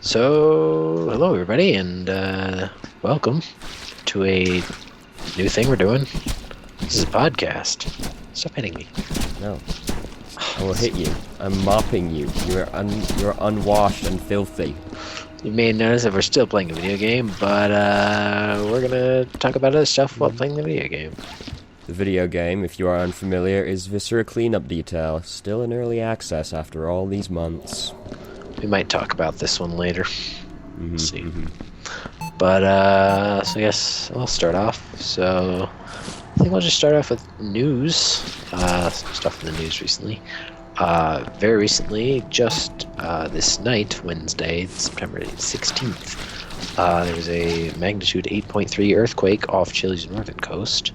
So, hello everybody, and welcome to a new thing we're doing. This is a podcast. Stop hitting me. No. I will hit you. I'm mopping you. You're unwashed and filthy. You may notice that we're still playing a video game, but we're gonna talk about other stuff while playing the video game. The video game, if you are unfamiliar, is Viscera Cleanup Detail. Still in early access after all these months. We might talk about this one later. Mm-hmm, See. mm-hmm. But, so I guess I'll start off. So, I think we'll just start off with news. Some stuff in the news recently. Very recently, just this night, Wednesday, September 16th, there was a magnitude 8.3 earthquake off Chile's northern coast,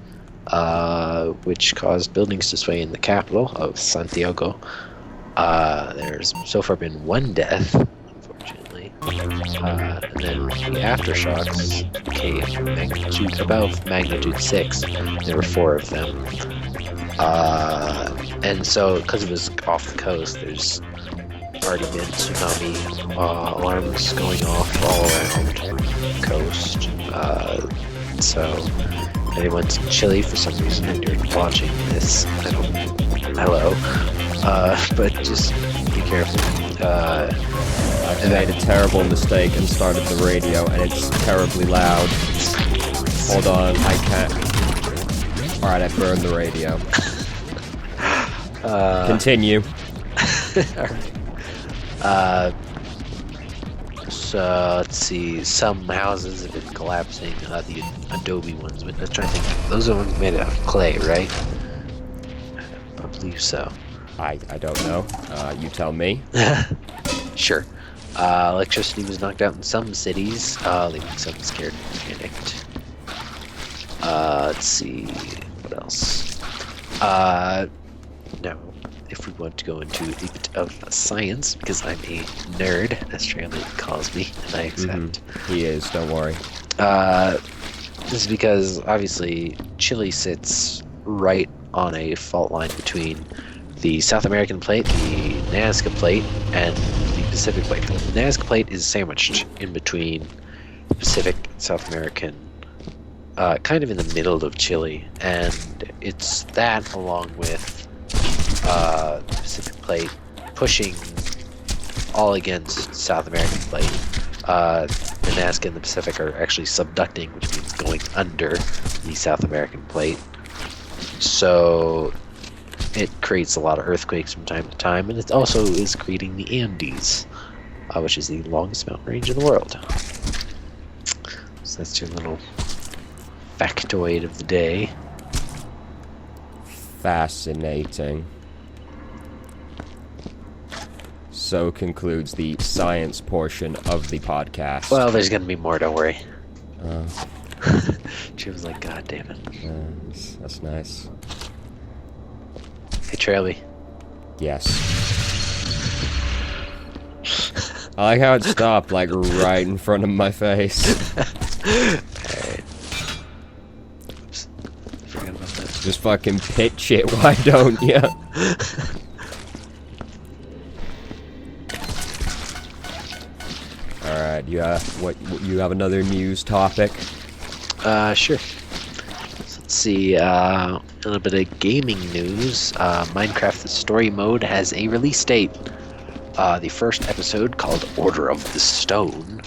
which caused buildings to sway in the capital of Santiago. There's so far been one death, unfortunately, and then the aftershocks came above magnitude 6. There were 4 of them, and so because it was off the coast, there's already been tsunami alarms going off all around the coast. So anyone's in Chile for some reason and you're watching this, hello. But just be careful. I made a terrible mistake and started the radio, and it's terribly loud. Hold on, I can't. Alright, I burned the radio. Continue. Alright. So, let's see. Some houses have been collapsing. The adobe ones. But let's try to think. Those are the ones made out of clay, right? I believe so. I don't know. You tell me. Sure. Electricity was knocked out in some cities, leaving some scared and panicked. Let's see. What else? Now, if we want to go into a bit of science, because I'm a nerd, as Tranley calls me, and I accept. He is, don't worry. This is because, obviously, Chile sits right on a fault line between the South American plate, the Nazca plate, and the Pacific plate. The Nazca plate is sandwiched in between the Pacific and South American, kind of in the middle of Chile, and it's that along with the Pacific plate pushing all against South American plate. The Nazca and the Pacific are actually subducting, which means going under the South American plate. So it creates a lot of earthquakes from time to time, and it also is creating the Andes, which is the longest mountain range in the world. So that's your little factoid of the day. Fascinating. So concludes the science portion of the podcast. Well, there's gonna be more, don't worry. She was like, God damn it. That's nice. Hey, Trailby. Yes. I like how it stopped, like, right in front of my face. Alright. Oops. Forgot about that. Just fucking pitch it, why don't ya? Alright, you have another news topic? Sure. So let's see, a little bit of gaming news. Minecraft the Story Mode has a release date. The first episode, called Order of the Stone,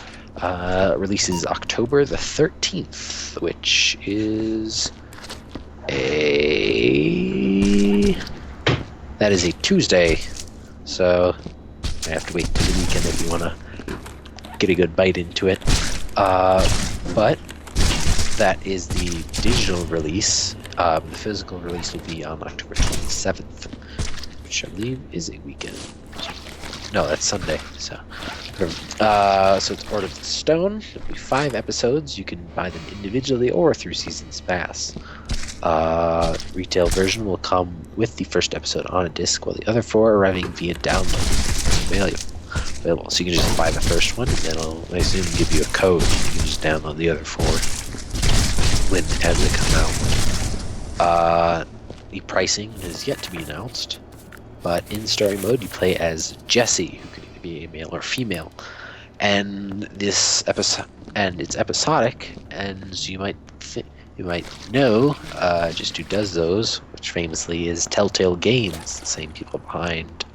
releases October the 13th, which is that is a Tuesday. So I have to wait till the weekend if you want to get a good bite into it. But that is the digital release. The physical release will be on October 27th, which I believe is a weekend. No, that's Sunday. So it's Order of the Stone. It'll be 5 episodes. You can buy them individually or through Seasons Pass. Retail version will come with the first episode on a disc, while the other 4 are arriving via download. Available. So you can just buy the first one, and then I assume give you a code. You can just download the other 4 as they come out. The pricing is yet to be announced, but in story mode you play as Jesse, who can either be a male or female, and it's episodic, and you might know just who does those, which famously is Telltale Games, the same people behind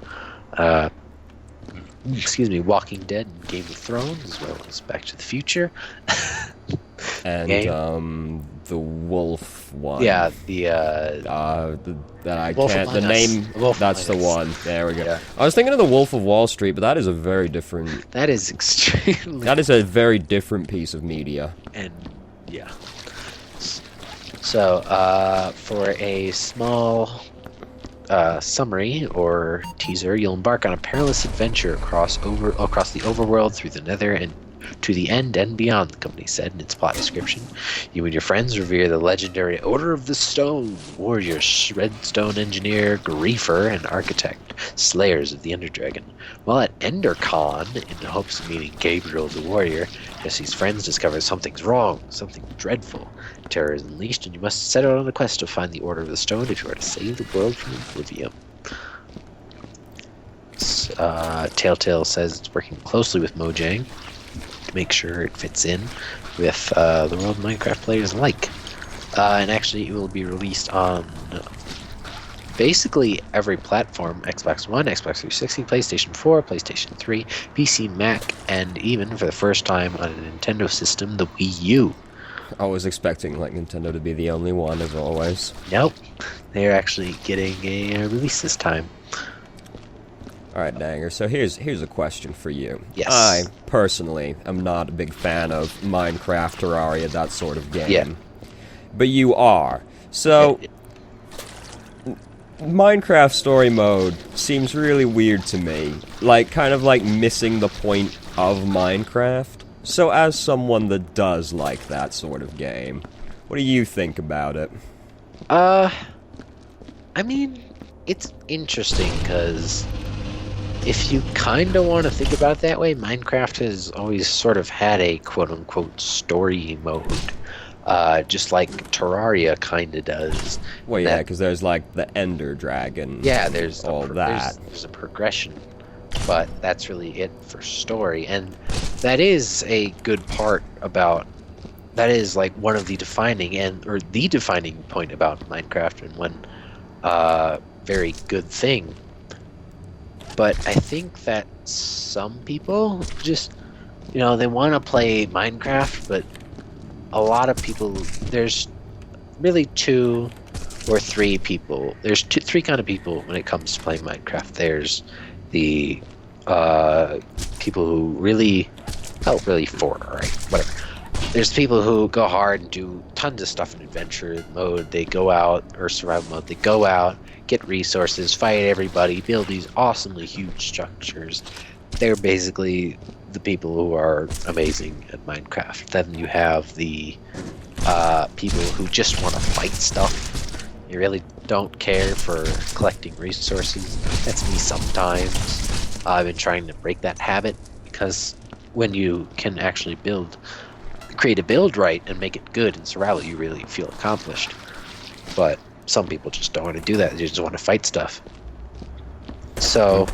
Walking Dead and Game of Thrones, as well as Back to the Future. And the wolf one. Yeah, that I Wolf can't. The Among name. Us. That's the one. There we go. Yeah. I was thinking of the Wolf of Wall Street, but that is a very different. That is extremely. That is a very different piece of media. And yeah. So, for a small summary or teaser, you'll embark on a perilous adventure across the overworld, through the Nether, and to the end and beyond, the company said in its plot description. You and your friends revere the legendary Order of the Stone, warrior, shredstone engineer, griefer, and architect, slayers of the Underdragon. While at EnderCon, in the hopes of meeting Gabriel the warrior, Jesse's friends discover something's wrong, something dreadful. Terror is unleashed, and you must set out on a quest to find the Order of the Stone if you are to save the world from oblivion. Telltale says it's working closely with Mojang to make sure it fits in with the world Minecraft players like. And actually, it will be released on basically every platform: Xbox One, Xbox 360, PlayStation 4, PlayStation 3, PC, Mac, and even for the first time on a Nintendo system, the Wii U. I was expecting like Nintendo to be the only one, as always. Nope, they're actually getting a release this time. Alright, Danger, so here's a question for you. Yes. I, personally, am not a big fan of Minecraft, Terraria, that sort of game. Yeah. But you are. So, Minecraft Story Mode seems really weird to me. Like, kind of like missing the point of Minecraft. So, as someone that does like that sort of game, what do you think about it? I mean, it's interesting, because if you kind of want to think about it that way, Minecraft has always sort of had a quote-unquote story mode, just like Terraria kind of does. Well, yeah, because there's like the Ender Dragon. Yeah, there's all that. There's a progression, but that's really it for story, and that is a good part about. That is like one of the defining point about Minecraft, and one very good thing. But I think that some people just, they want to play Minecraft, but a lot of people, there's really two or three people. There's three kind of people when it comes to playing Minecraft. There's the people who really, four, right? Whatever. There's people who go hard and do tons of stuff in adventure mode. They go out, or survival mode, they go out, get resources, fight everybody, build these awesomely huge structures. They're basically the people who are amazing at Minecraft. Then you have the people who just want to fight stuff. You really don't care for collecting resources. That's me sometimes. I've been trying to break that habit, because when you can actually create a build right and make it good in survival, you really feel accomplished. But some people just don't want to do that. They just want to fight stuff. So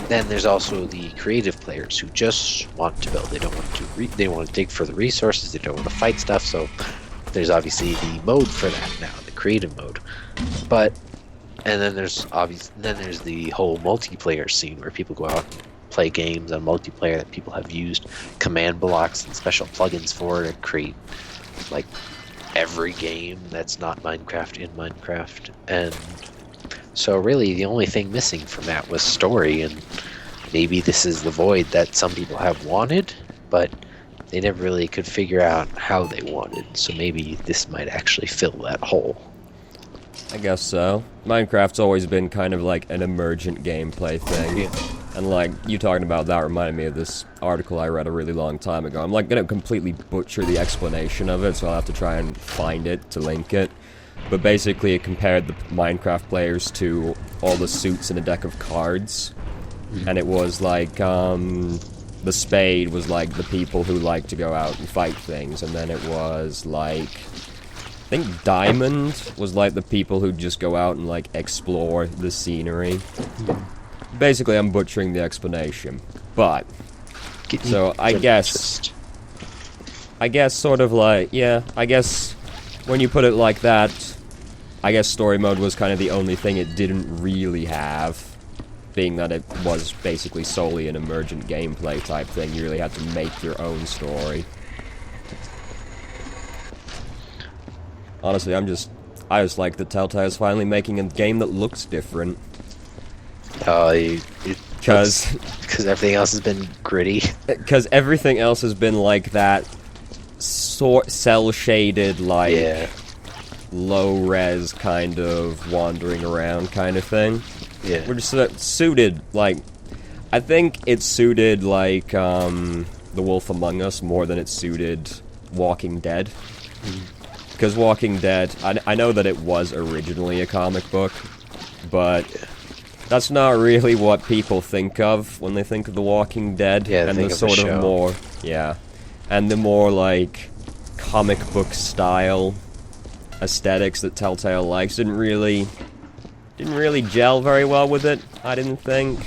then there's also the creative players who just want to build. They don't want to they want to dig for the resources. They don't want to fight stuff. So there's obviously the mode for that now, the creative mode. And then there's the whole multiplayer scene where people go out and play games on multiplayer that people have used command blocks and special plugins for to create like every game that's not Minecraft in Minecraft. And so really the only thing missing from that was story, and maybe this is the void that some people have wanted, but they never really could figure out how they wanted. So maybe this might actually fill that hole. I guess so. Minecraft's always been kind of like an emergent gameplay thing. Yeah. And like, you talking about that reminded me of this article I read a really long time ago. I'm like gonna completely butcher the explanation of it, so I'll have to try and find it to link it. But basically it compared the Minecraft players to all the suits in a deck of cards. And it was like, the spade was like the people who like to go out and fight things, and then it was like, I think diamond was like the people who just go out and like explore the scenery. Basically, I'm butchering the explanation, but So I guess sort of like, yeah, I guess when you put it like that, I guess story mode was kind of the only thing it didn't really have, being that it was basically solely an emergent gameplay type thing. You really had to make your own story. Honestly, I just like that Telltale's finally making a game that looks different. Oh, Because everything else has been gritty. Because everything else has been like that cell-shaded, like, Yeah. low-res kind of wandering around kind of thing. Yeah. We're just suited, like, I think it suited, like, The Wolf Among Us more than it suited Walking Dead. Because Walking Dead, I know that it was originally a comic book, but that's not really what people think of when they think of The Walking Dead. Yeah, and think the of the sort of show. more, yeah, and the more like comic book style aesthetics that Telltale likes didn't really gel very well with it. I didn't think.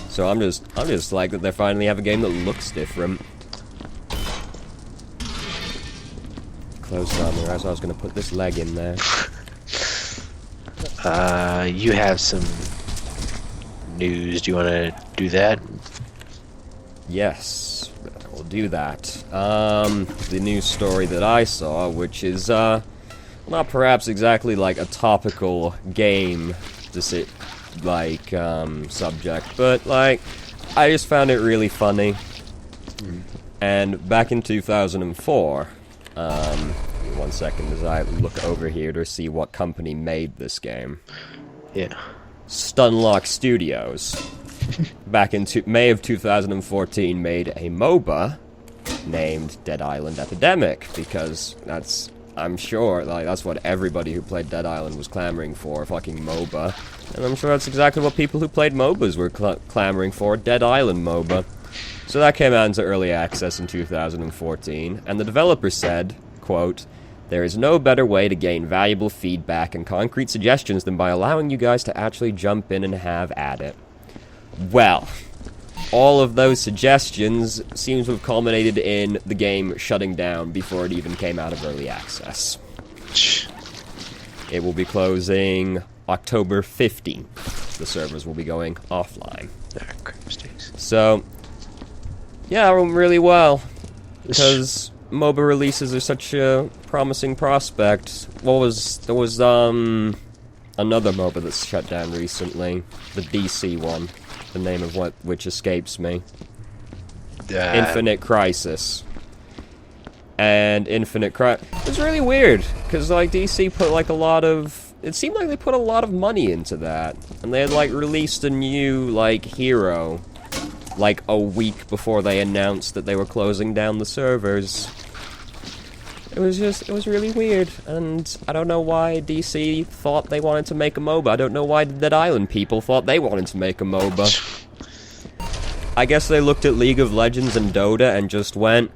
So I'm just like that they finally have a game that looks different. Close on there, as I was going to put this leg in there. You have some news. Do you want to do that? Yes, we'll do that. The news story that I saw, which is, not perhaps exactly like a topical game subject, but, like, I just found it really funny. And back in 2004, give me 1 second as I look over here to see what company made this game. Yeah. Stunlock Studios, back in May of 2014, made a MOBA named Dead Island Epidemic, because I'm sure, like, that's what everybody who played Dead Island was clamoring for, fucking MOBA. And I'm sure that's exactly what people who played MOBAs were clamoring for, Dead Island MOBA. So that came out into early access in 2014, and the developer said, quote, "There is no better way to gain valuable feedback and concrete suggestions than by allowing you guys to actually jump in and have at it." Well, all of those suggestions seem to have culminated in the game shutting down before it even came out of early access. It will be closing October 15th. The servers will be going offline. So, yeah, it went really well, because MOBA releases are such a promising prospect. There was another MOBA that's shut down recently, the DC one, the name of which escapes me. Infinite Crisis. And Infinite Crisis, it was really weird, because, like, DC put, like, it seemed like they put a lot of money into that, and they had, like, released a new, like, hero, like, a week before they announced that they were closing down the servers. It was really weird, and I don't know why DC thought they wanted to make a MOBA. I don't know why the Dead Island people thought they wanted to make a MOBA. I guess they looked at League of Legends and Dota and just went,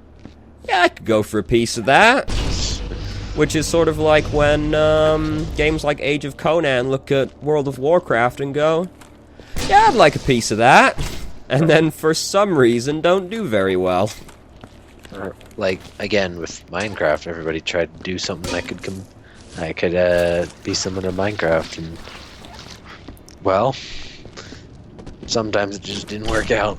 yeah, I could go for a piece of that. Which is sort of like when games like Age of Conan look at World of Warcraft and go, yeah, I'd like a piece of that. And then for some reason don't do very well. Or, like, again, with Minecraft, everybody tried to do something that could be similar to Minecraft, and, well, sometimes it just didn't work out.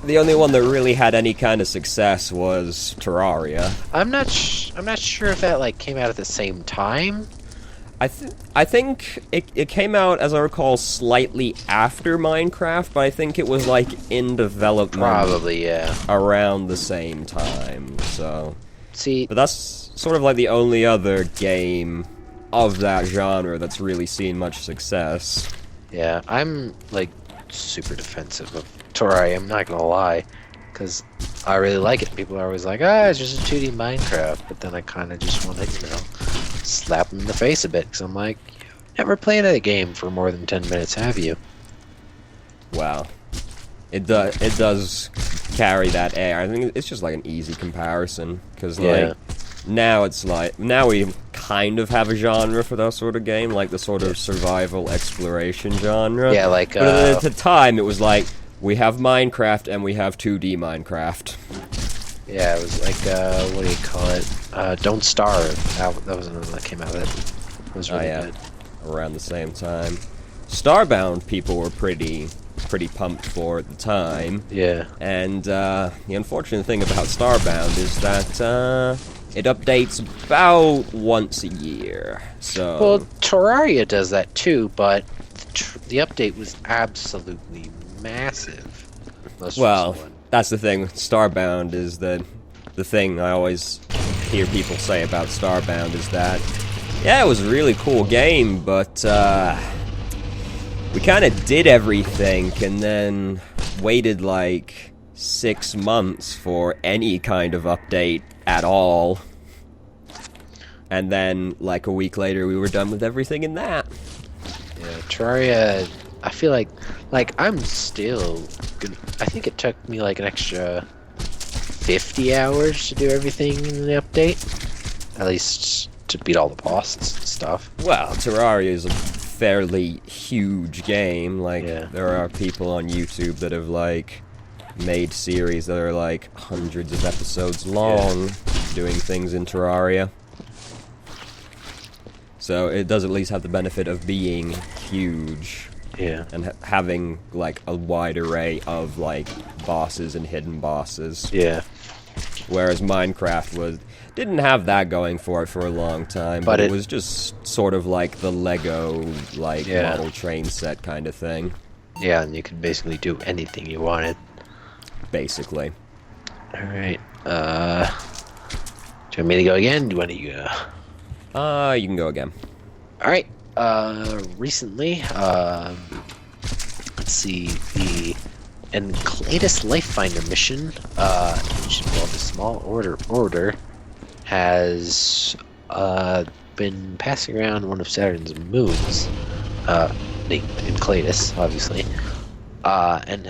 The only one that really had any kind of success was Terraria. I'm not sure if that, like, came out at the same time. I think it came out, as I recall, slightly after Minecraft, but I think it was, like, in development. Probably, yeah. Around the same time, so. See, but that's sort of like the only other game of that genre that's really seen much success. yeah, I'm, like, super defensive of Terraria, I'm not gonna lie, because I really like it. People are always like, it's just a 2D Minecraft, but then I kind of just want to, slap them in the face a bit, because I'm like, you've never played a game for more than 10 minutes, have you? Wow. It does carry that air. I think it's just like an easy comparison, because, like, now we kind of have a genre for that sort of game, like the sort of survival exploration genre. Yeah, like, but at the time, it was like, We have Minecraft and we have 2D Minecraft. Yeah, it was like, what do you call it? Don't Starve. That was another one that came out of it. It was really good. Around the same time. Starbound people were pretty pumped for at the time. Yeah. And the unfortunate thing about Starbound is that it updates about once a year. So Well, Terraria does that too, but the update was absolutely massive. well, that's the thing with Starbound is that the thing I always hear people say about Starbound is that yeah, it was a really cool game, but we kind of did everything and then waited like 6 months for any kind of update at all. And then, like a week later, we were done with everything in that. Yeah, Terraria, I feel like I'm still gonna, I think it took me like an extra 50 hours to do everything in the update. At least to beat all the bosses and stuff. Well, Terraria is a fairly huge game. Like, Yeah. there are people on YouTube that have, like, made series that are, like, hundreds of episodes long doing things in Terraria. So it does at least have the benefit of being huge. Yeah. And having, like, a wide array of, like, bosses and hidden bosses. Yeah. Whereas Minecraft didn't have that going for it for a long time, but it was just sort of like the Lego, like, model train set kind of thing. Yeah, and you could basically do anything you wanted. Basically. Alright, do you want me to go again? Do you want to go? You can go again. Alright, recently, let's see, the Enclatus Lifefinder mission, which involved a small order, has been passing around one of Saturn's moons, named Enclatus, obviously, and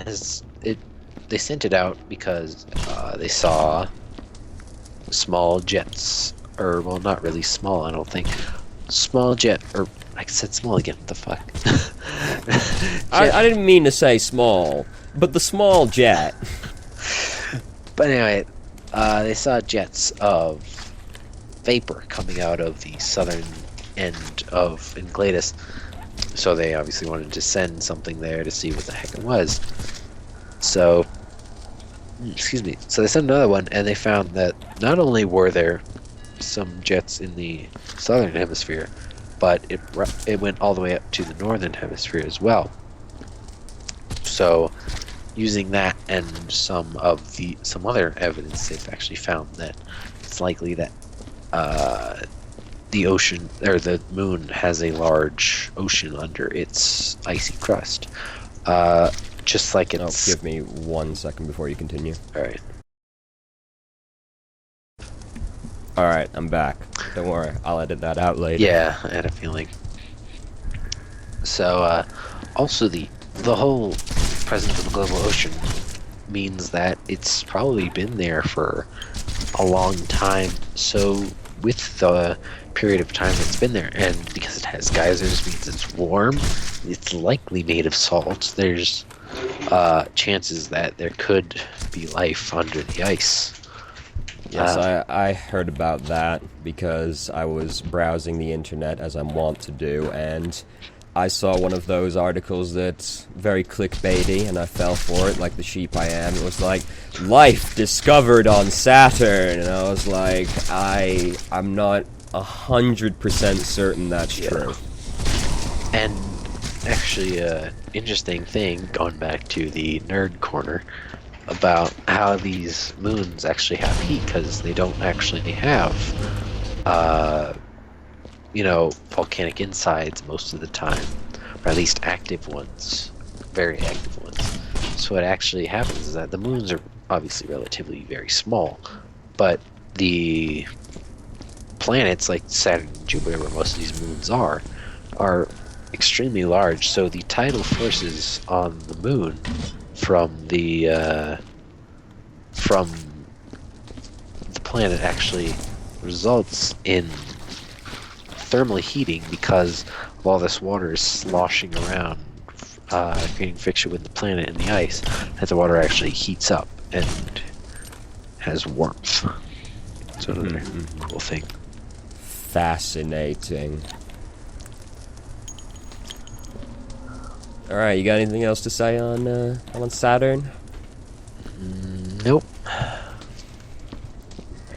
they sent it out because they saw small jets, or well, not really small, I don't think. Small jet, or I said small again. What the fuck? I didn't mean to say small, but the small jet. But anyway, they saw jets of vapor coming out of the southern end of Enclatus, so they obviously wanted to send something there to see what the heck it was. So, excuse me. So they sent another one, and they found that not only were there some jets in the southern hemisphere, but it went all the way up to the northern hemisphere as well. So, using that and some other evidence, they've actually found that it's likely that the ocean, or the moon, has a large ocean under its icy crust. Just like it's... Oh, give me 1 second before you continue. Alright. Alright, I'm back. Don't worry, I'll edit that out later. Yeah, I had a feeling. So, also the whole presence of the global ocean means that it's probably been there for a long time. So, with the period of time it's been there, and because it has geysers, means it's warm, it's likely made of salt. There's chances that there could be life under the ice. Yes, I heard about that because I was browsing the internet as I'm wont to do, and I saw one of those articles that's very clickbaity, and I fell for it like the sheep I am. It was like, life discovered on Saturn, and I was like, I'm not 100% certain that's true. And actually, interesting thing, going back to the nerd corner, about how these moons actually have heat, because they don't actually have, volcanic insides most of the time, or at least active ones, very active ones. So what actually happens is that the moons are obviously relatively very small, but the planets like Saturn and Jupiter, where most of these moons are extremely large. So the tidal forces on the moon from the planet actually results in thermal heating because of all this water is sloshing around creating friction with the planet and the ice, that the water actually heats up and has warmth. So another cool thing. Fascinating. Alright, you got anything else to say on Saturn? Nope.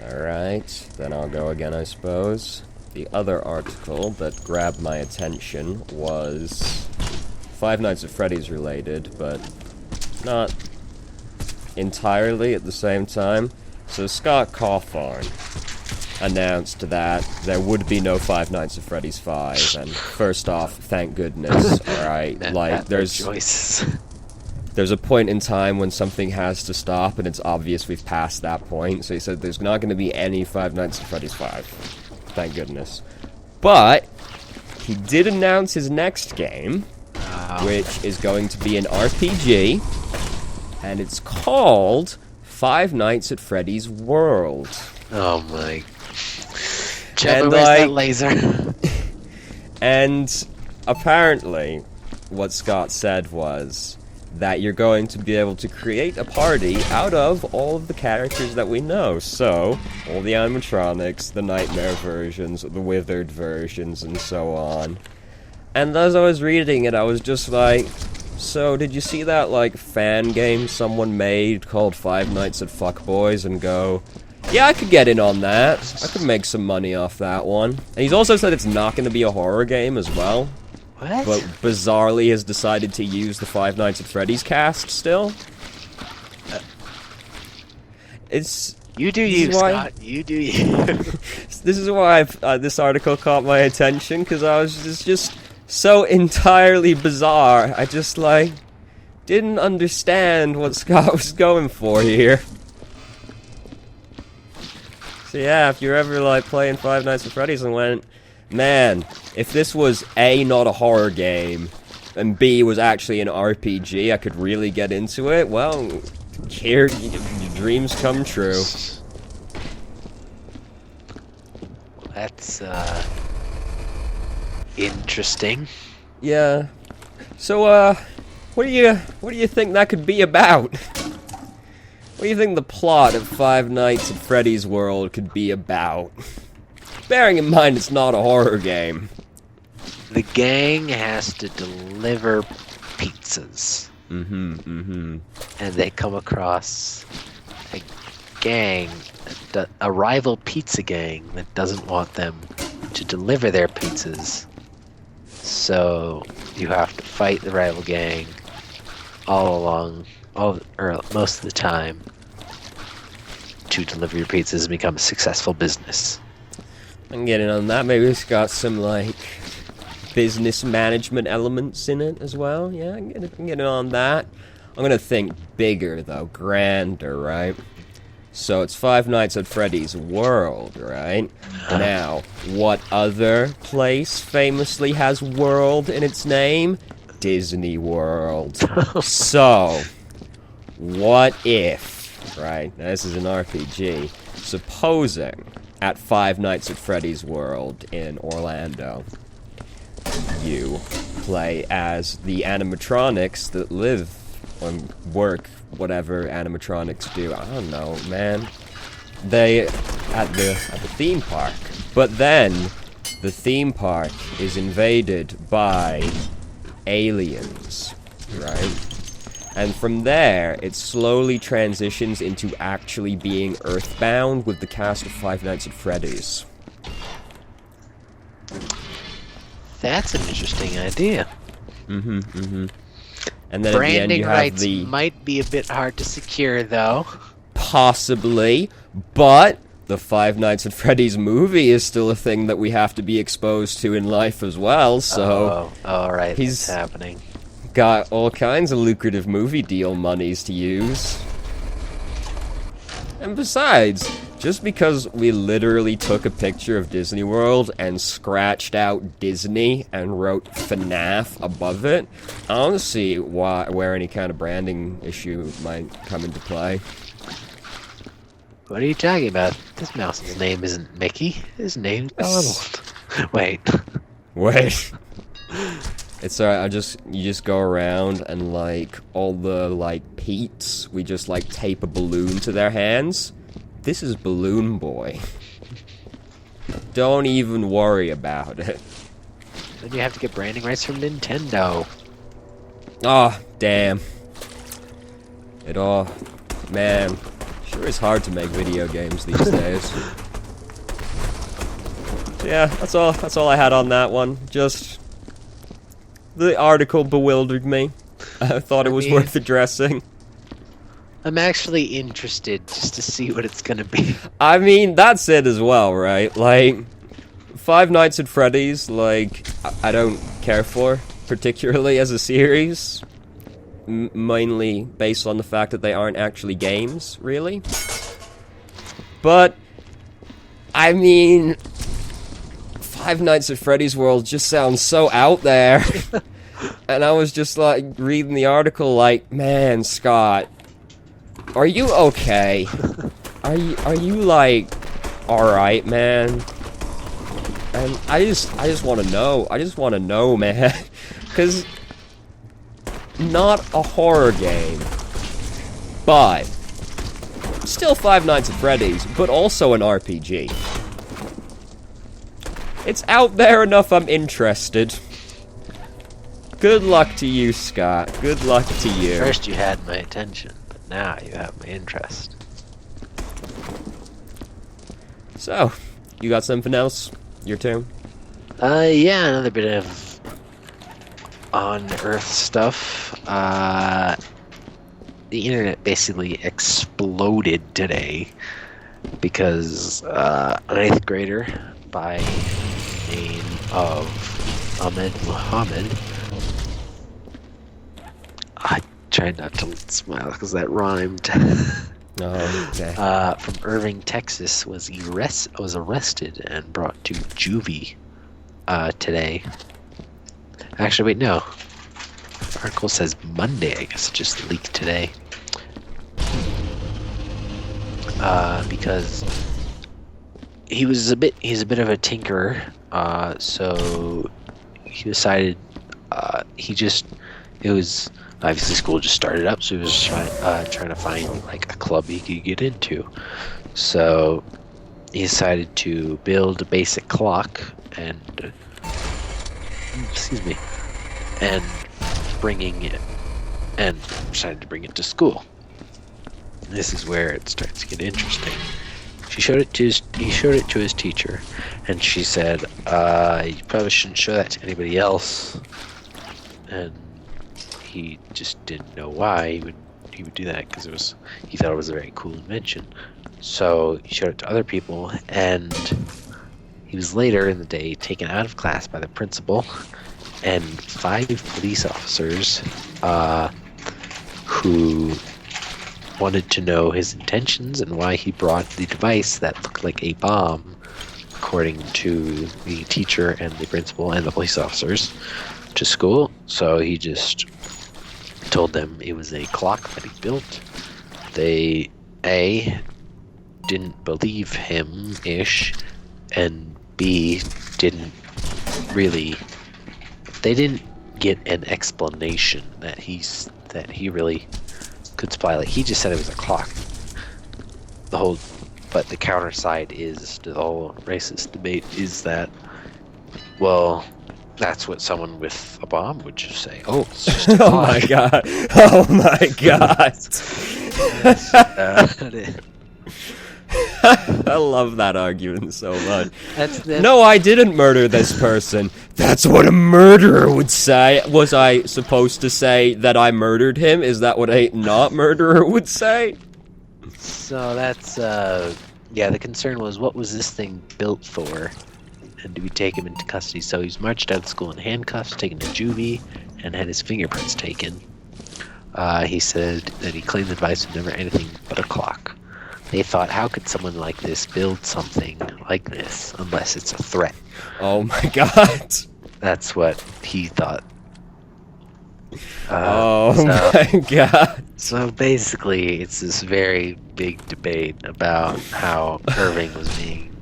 Alright, then I'll go again, I suppose. The other article that grabbed my attention was Five Nights at Freddy's related, but not entirely at the same time. So Scott Cawthon announced that there would be no Five Nights at Freddy's 5, and first off, thank goodness, alright? Like, there's a point in time when something has to stop, and it's obvious we've passed that point, so he said there's not going to be any Five Nights at Freddy's 5. Thank goodness. But he did announce his next game, which is going to be an RPG, and it's called Five Nights at Freddy's World. Oh my. Trevor, where's that laser? And apparently, what Scott said was that you're going to be able to create a party out of all of the characters that we know. So, all the animatronics, the nightmare versions, the withered versions, and so on. And as I was reading it, I was just like, so did you see that, like, fan game someone made called Five Nights at Fuckboys and go, yeah, I could get in on that. I could make some money off that one. And he's also said it's not going to be a horror game as well. What? But bizarrely has decided to use the Five Nights at Freddy's cast still. It's... You do you, Scott. You do you. This is why this article caught my attention, because I was just so entirely bizarre. I just, like, didn't understand what Scott was going for here. So yeah, if you're ever, like, playing Five Nights at Freddy's and went, man, if this was A, not a horror game, and B, was actually an RPG, I could really get into it, well, here, your dreams come true. That's, interesting. Yeah. So, what do you think that could be about? What do you think the plot of Five Nights at Freddy's World could be about? Bearing in mind it's not a horror game. The gang has to deliver pizzas. And they come across a gang, a rival pizza gang that doesn't want them to deliver their pizzas. So you have to fight the rival gang most of the time to deliver your pizzas and become a successful business. I can get in on that. Maybe it's got some, like, business management elements in it as well. Yeah, I can get in on that. I'm gonna think bigger, though. Grander, right? So it's Five Nights at Freddy's World, right? Now, what other place famously has world in its name? Disney World. So, what if, right? Now, this is an RPG. Supposing at Five Nights at Freddy's World in Orlando, you play as the animatronics that live and work whatever animatronics do. I don't know, man. They at the theme park. But then the theme park is invaded by aliens, right? And from there, it slowly transitions into actually being Earthbound with the cast of Five Nights at Freddy's. That's an interesting idea. And then Branding at the end you have rights the... might be a bit hard to secure, though. Possibly, but the Five Nights at Freddy's movie is still a thing that we have to be exposed to in life as well, so... Oh, alright, he's that's happening. Got all kinds of lucrative movie deal monies to use. And besides, just because we literally took a picture of Disney World and scratched out Disney and wrote FNAF above it, I don't see where any kind of branding issue might come into play. What are you talking about? This mouse's name isn't Mickey. His name's Donald. Wait. It's alright, you just go around and, like, all the, like, Pete's, we just, like, tape a balloon to their hands. This is Balloon Boy. Don't even worry about it. Then you have to get branding rights from Nintendo. Oh, damn. Man, sure is hard to make video games these days. Yeah, that's all I had on that one. Just, the article bewildered me. I thought it was worth addressing. I'm actually interested just to see what it's gonna be. I mean, that's it as well, right? Like, Five Nights at Freddy's, like, I don't care for, particularly as a series. Mainly based on the fact that they aren't actually games, really. But, I mean, Five Nights at Freddy's World just sounds so out there. And I was just, like, reading the article like, man, Scott, are you okay? Are you like, alright, man? And I just want to know. I just want to know, man. Because, not a horror game, but still Five Nights at Freddy's, but also an RPG. It's out there enough I'm interested. Good luck to you, Scott. Good luck to you. First you had my attention, but now you have my interest. So, you got something else? Your turn? Yeah, another bit of on-Earth stuff. The internet basically exploded today because an 8th grader by the name of Ahmed Muhammad. I tried not to smile because that rhymed. Oh, okay. From Irving, Texas, was arrested and brought to juvie today. Actually, wait, no. The article says Monday. I guess it just leaked today. Because he's a bit of a tinkerer. So he decided it was obviously school just started up, so he was trying to find like a club he could get into. So he decided to build a basic clock and and decided to bring it to school. This is where it starts to get interesting. He showed it to his teacher, and she said, "You probably shouldn't show that to anybody else." And he just didn't know why he would do that, because he thought it was a very cool invention. So he showed it to other people, and he was later in the day taken out of class by the principal and 5 police officers who wanted to know his intentions and why he brought the device that looked like a bomb, according to the teacher and the principal and the police officers, to school. So he just told them it was a clock that he built. They didn't believe him-ish, and B, they didn't get an explanation that he really could supply. Like, he just said it was a clock. But the counter side is to the whole racist debate is that, well, that's what someone with a bomb would just say. Oh, it's just a clock. Oh my god. Oh my god. I love that argument so much. No, I didn't murder this person. That's what a murderer would say. Was I supposed to say that I murdered him? Is that what a not murderer would say? So that's, yeah, the concern was, what was this thing built for? And do we take him into custody? So he's marched out of school in handcuffs, taken to juvie, and had his fingerprints taken. He said that he claimed the device was never anything but a clock. They thought, how could someone like this build something like this unless it's a threat? Oh my god. That's what he thought. My god. So basically, it's this very big debate about how Irving was being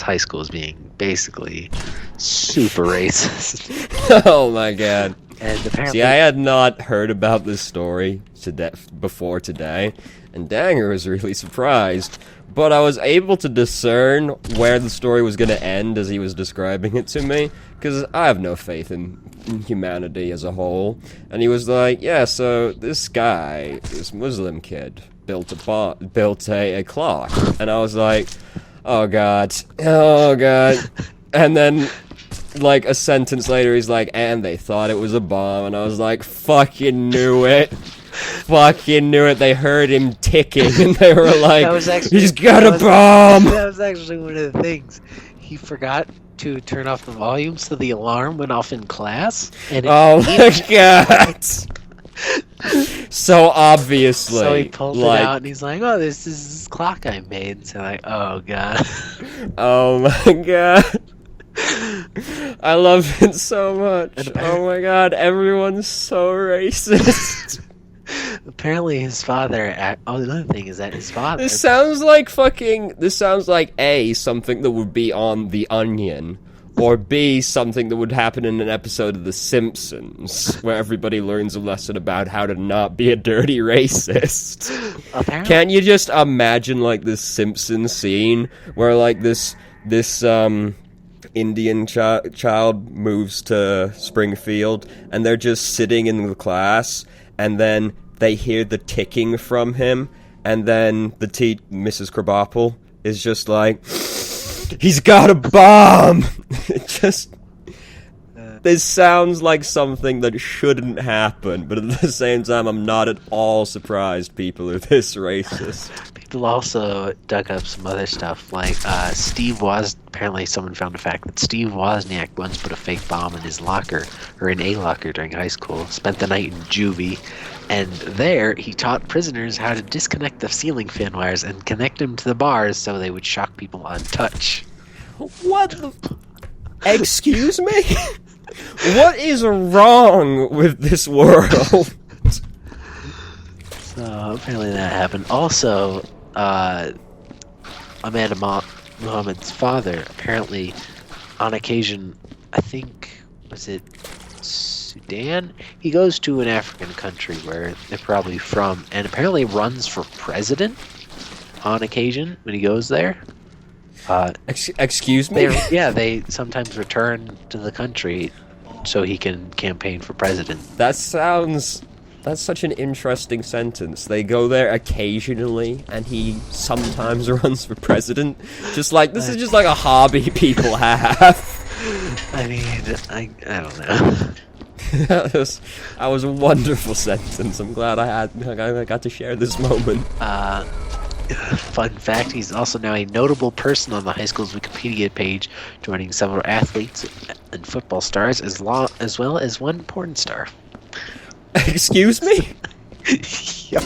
high school as being basically super racist. Oh my god. And apparently, See, I had not heard about this story before today, and Danger was really surprised. But I was able to discern where the story was going to end as he was describing it to me, because I have no faith in humanity as a whole. And he was like, yeah, so this guy, this Muslim kid, built a clock. And I was like, oh god. And then, like, a sentence later, he's like, and they thought it was a bomb. And I was like, fucking knew it. Fucking knew it. They heard him ticking, and they were like, he's got a bomb! That was actually one of the things. He forgot to turn off the volume, so the alarm went off in class. And oh my god! So obviously. So he pulled it out, and he's like, oh, this is this clock I made. So like, oh god. Oh my god. I love it so much. Oh my god, everyone's so racist. Apparently his father... another thing is that his father... This sounds like A, something that would be on The Onion, or B, something that would happen in an episode of The Simpsons, where everybody learns a lesson about how to not be a dirty racist. Apparently. Can't you just imagine, like, this Simpsons scene, where, like, this Indian child moves to Springfield, and they're just sitting in the class, and then they hear the ticking from him, and then Mrs. Krabappel is just like, he's got a bomb! It just... This sounds like something that shouldn't happen, but at the same time, I'm not at all surprised people are this racist. People also dug up some other stuff, like apparently someone found a fact that Steve Wozniak once put a fake bomb in his locker, or in a locker during high school, spent the night in juvie, and there he taught prisoners how to disconnect the ceiling fan wires and connect them to the bars so they would shock people on touch. What the... Excuse me? What is wrong with this world? So apparently that happened. Also, Ahmed Mohammed's father, apparently, on occasion, I think, was it Sudan? He goes to an African country where they're probably from, and apparently runs for president on occasion when he goes there. Excuse me? They sometimes return to the country so he can campaign for president. That's such an interesting sentence. They go there occasionally, and he sometimes runs for president. Just like, this is just like a hobby people have. I mean, I don't know. That was a wonderful sentence. I'm glad I got to share this moment. Fun fact, he's also now a notable person on the high school's Wikipedia page, joining several athletes and football stars, as well as one porn star. Excuse me? Yep.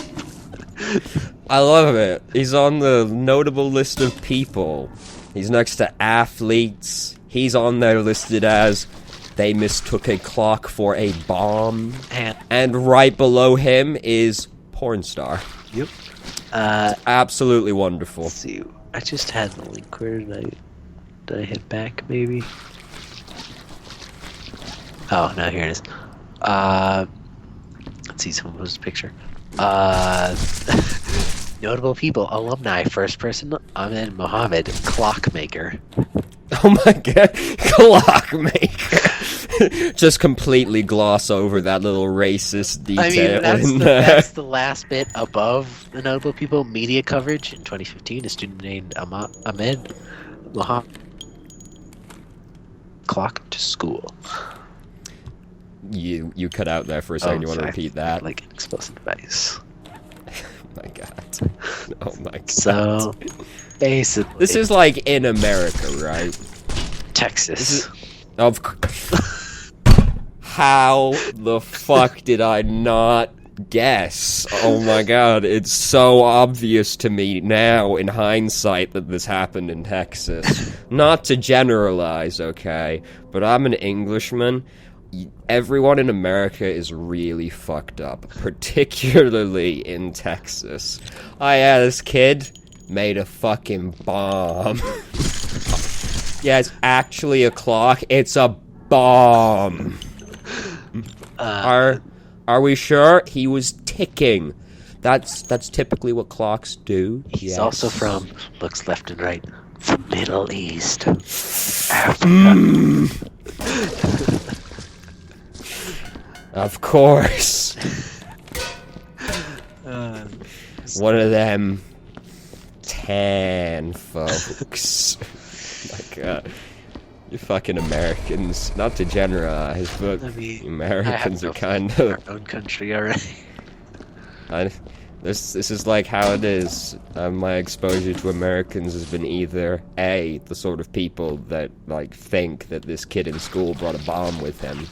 I love it. He's on the notable list of people. He's next to athletes. He's on there listed as they mistook a clock for a bomb. And right below him is porn star. Yep. Absolutely wonderful. Let's see. I just had the link. Where did I hit back, maybe? Oh, no, here it is. Let's see, someone posted a picture. Notable people, alumni, first person, Ahmed Mohammed, clockmaker. Oh my god, clockmaker. Just completely gloss over that little racist detail. I mean, that's the last bit above the notable people. Media coverage in 2015, a student named Ahmed Mohammed clocked to school. You cut out there for a second. You want to repeat that? Like an explosive device. Oh my god. Oh my god. So, basically... This is like in America, right? Texas. How the fuck did I not guess? Oh my god, it's so obvious to me now, in hindsight, that this happened in Texas. Not to generalize, okay? But I'm an Englishman. Everyone in America is really fucked up, particularly in Texas. This kid made a fucking bomb. Yeah, it's actually a clock. It's a bomb. Are we sure? He was ticking. That's typically what clocks do. He's also from, looks left and right, the Middle East. Africa. Of course. One of them tan folks. My God. You fucking Americans. Not to generalize, but I mean, Americans I are have kind no of... our own country already. This is like how it is. My exposure to Americans has been either A, the sort of people that like think that this kid in school brought a bomb with him,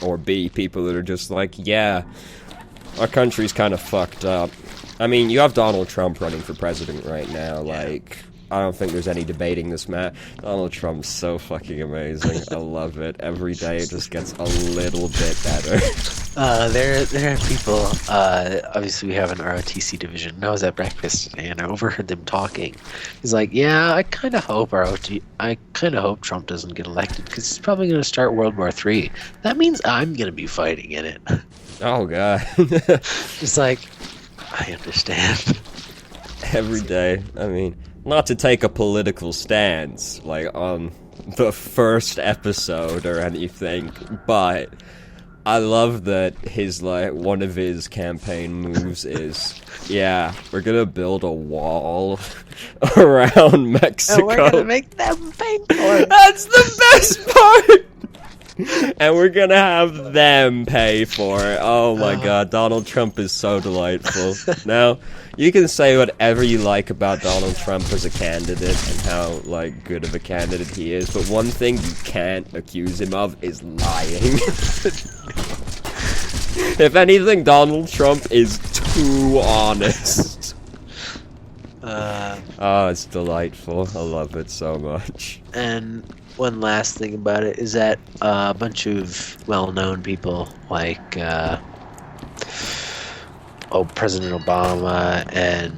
or B, people that are just like, yeah, our country's kind of fucked up. I mean, you have Donald Trump running for president right now, like... I don't think there's any debating this, Matt. Donald Trump's so fucking amazing. I love it. Every day it just gets a little bit better. There are people, obviously we have an ROTC division, and I was at breakfast today and I overheard them talking. He's like, yeah, I kind of hope Trump doesn't get elected, because he's probably going to start World War III. That means I'm going to be fighting in it. Oh, God. Just like, I understand. Every day. I mean... Not to take a political stance, like, on the first episode or anything, but I love that his, like, one of his campaign moves is, yeah, we're gonna build a wall around Mexico. And we're gonna make them pay for it. That's the best part! And we're gonna have them pay for it. Oh my God, Donald Trump is so delightful. Now, you can say whatever you like about Donald Trump as a candidate and how, like, good of a candidate he is, but one thing you can't accuse him of is lying. If anything, Donald Trump is too honest. Oh, it's delightful. I love it so much. And one last thing about it is that a bunch of well-known people like President Obama and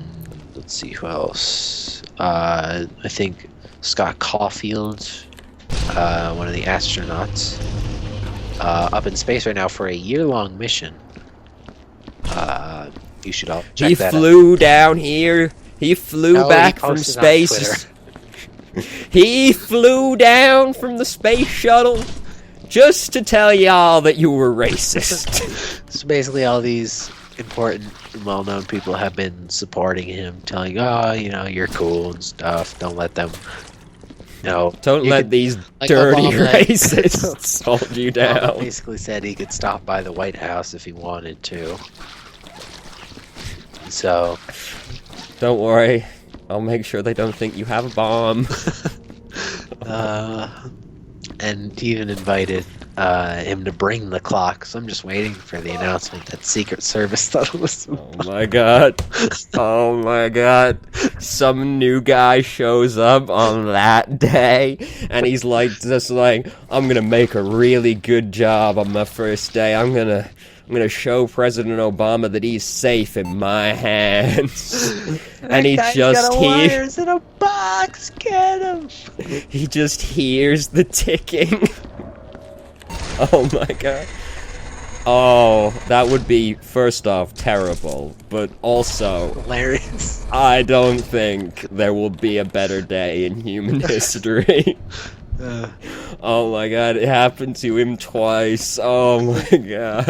let's see who else. I think Scott Cawthon, one of the astronauts, up in space right now for a year-long mission. You should all check that out. He flew down here. He flew back from space. He flew down from the space shuttle just to tell y'all that you were racist. So basically all these important and well-known people have been supporting him, telling, oh, you know, you're cool and stuff. Don't let them, you know. Don't let these dirty racists hold you down. Obama basically said he could stop by the White House if he wanted to. So... Don't worry. I'll make sure they don't think you have a bomb. And he even invited him to bring the clock, so I'm just waiting for the announcement that Secret Service thought it was. Oh my God. Oh my God. Some new guy shows up on that day, and he's like, just like, I'm gonna make a really good job on my first day. I'm gonna show President Obama that he's safe in my hands. And he just hears in a box. Get him! He just hears the ticking. Oh my God. Oh, that would be, first off, terrible, but also hilarious. I don't think there will be a better day in human history. Oh my God, it happened to him twice. Oh my God.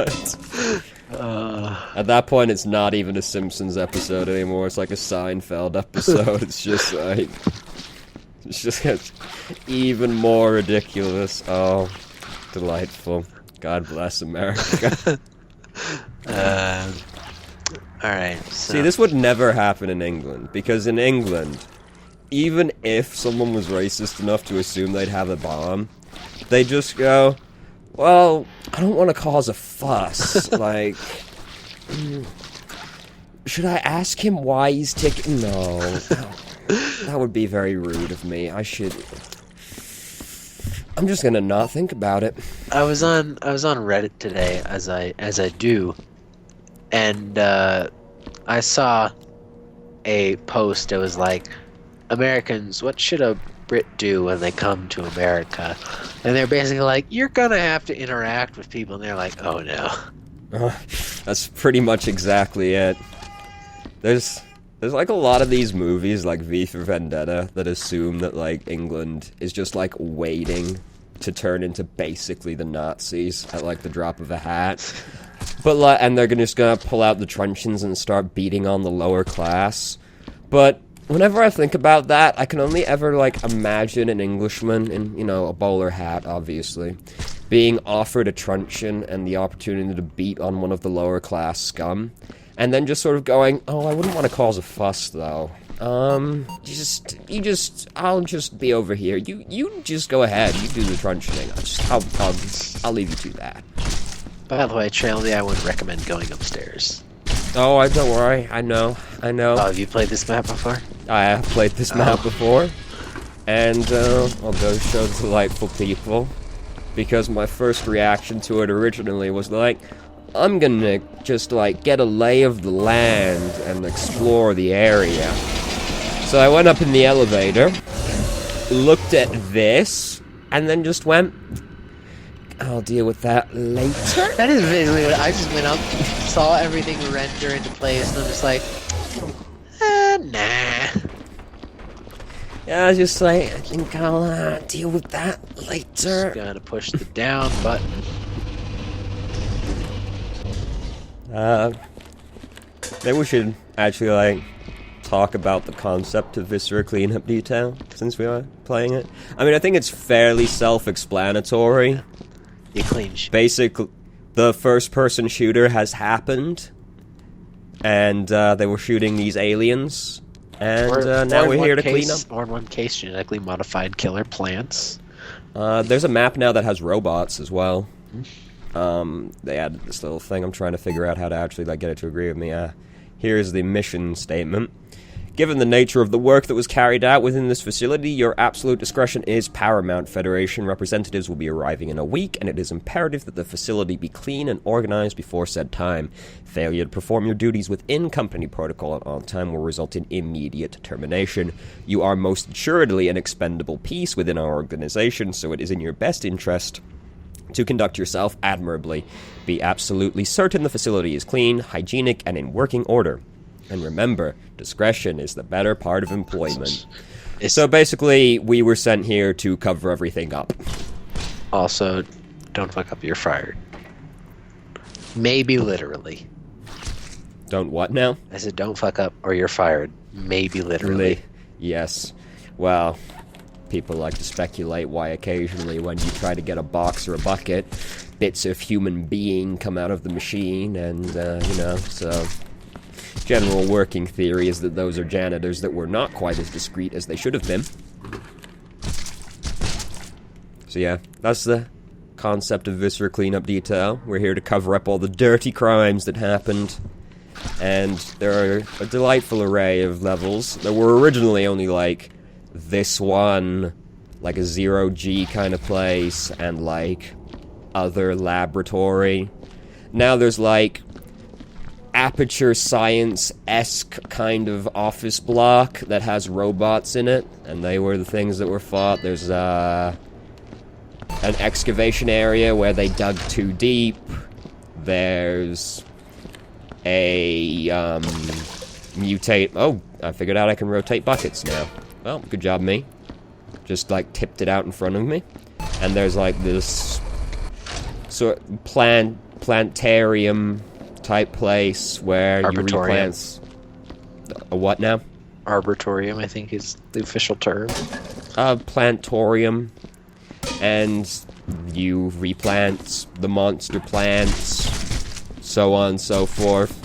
At that point, it's not even a Simpsons episode anymore. It's like a Seinfeld episode. It's just like... It's just gets even more ridiculous. Oh, delightful. God bless America. Alright, so... See, this would never happen in England, because in England, even if someone was racist enough to assume they'd have a bomb, they just go, well, I don't want to cause a fuss, like, should I ask him why he's ticking? No, that would be very rude of me. I'm just gonna not think about it. I was on Reddit today, as I do, and I saw a post that was like, Americans, what should a Brit do when they come to America. And they're basically like, you're gonna have to interact with people. And they're like, oh no. That's pretty much exactly it. There's like a lot of these movies, like V for Vendetta, that assume that, like, England is just, like, waiting to turn into basically the Nazis at, like, the drop of a hat. But, like, and they're just gonna pull out the truncheons and start beating on the lower class. But whenever I think about that, I can only ever, like, imagine an Englishman in, you know, a bowler hat, obviously, being offered a truncheon and the opportunity to beat on one of the lower class scum, and then just sort of going, oh, I wouldn't want to cause a fuss, though. I'll just be over here. You just go ahead. You do the truncheoning. I'll leave you to that. By the way, Trailly, I would recommend going upstairs. Oh, don't worry. I know. Oh, have you played this map before? I have played this map before. And, I'll go show the delightful people. Because my first reaction to it originally was like, I'm gonna just, like, get a lay of the land and explore the area. So I went up in the elevator, looked at this, and then just went, I'll deal with that later. That is basically what I just went up, saw everything render into place, and I'm just like, nah. Yeah, I was just like, I think I'll deal with that later. Just gotta push the down button. Maybe we should actually, like, talk about the concept of Viscera cleanup detail, since we are playing it. I mean, I think it's fairly self-explanatory. You clean shit. Basically, the first-person shooter has happened, and they were shooting these aliens, and now we're here to clean up. Or in one case, genetically modified killer plants. There's a map now that has robots as well. They added this little thing. I'm trying to figure out how to actually, like, get it to agree with me. Here's the mission statement. Given the nature of the work that was carried out within this facility, your absolute discretion is paramount. Federation representatives will be arriving in a week, and it is imperative that the facility be clean and organized before said time. Failure to perform your duties within company protocol and on time will result in immediate termination. You are most assuredly an expendable piece within our organization, so it is in your best interest to conduct yourself admirably. Be absolutely certain the facility is clean, hygienic, and in working order. And remember, discretion is the better part of employment. So basically, we were sent here to cover everything up. Also, don't fuck up, you're fired. Maybe literally. Don't what now? I said don't fuck up or you're fired. Maybe literally. Yes. Well, people like to speculate why occasionally when you try to get a box or a bucket, bits of human being come out of the machine, and, you know, so... General working theory is that those are janitors that were not quite as discreet as they should have been. So yeah, that's the concept of Viscera cleanup detail. We're here to cover up all the dirty crimes that happened. And there are a delightful array of levels. There were originally only, like, this one, like a 0G kind of place, and, like, other laboratory. Now there's, like, Aperture Science-esque kind of office block that has robots in it, and they were the things that were fought. There's, an excavation area where they dug too deep. There's a, mutate... Oh, I figured out I can rotate buckets now. Well, good job, me. Just, like, tipped it out in front of me. And there's, like, this sort of plantarium type place where you replant... A what now? Arboretorium, I think, is the official term. Plantorium. And you replant the monster plants, so on and so forth.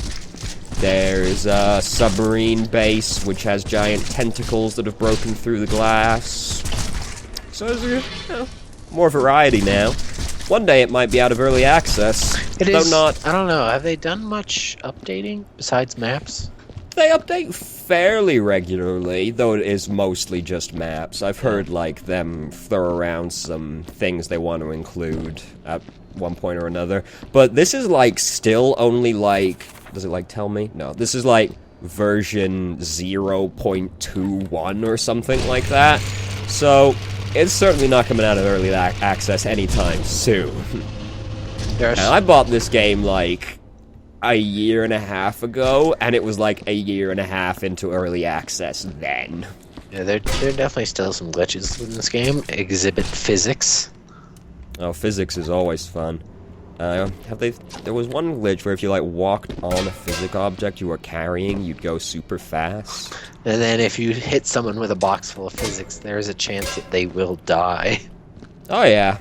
There's a submarine base, which has giant tentacles that have broken through the glass. So there's more variety now. One day it might be out of early access. It though is. Not. I don't know. Have they done much updating besides maps? They update fairly regularly, though it is mostly just maps. I've heard, like, them throw around some things they want to include at one point or another. But this is, like, still only, like... Does it, like, tell me? No. This is, like, version 0.21 or something like that. So, it's certainly not coming out of early access anytime soon. And I bought this game, like, a year and a half ago, and it was like a year and a half into early access then. Yeah, there are definitely still some glitches in this game. Exhibit physics. Oh, physics is always fun. There was one glitch where if you, like, walked on a physics object you were carrying, you'd go super fast. And then if you hit someone with a box full of physics, there's a chance that they will die. Oh, yeah.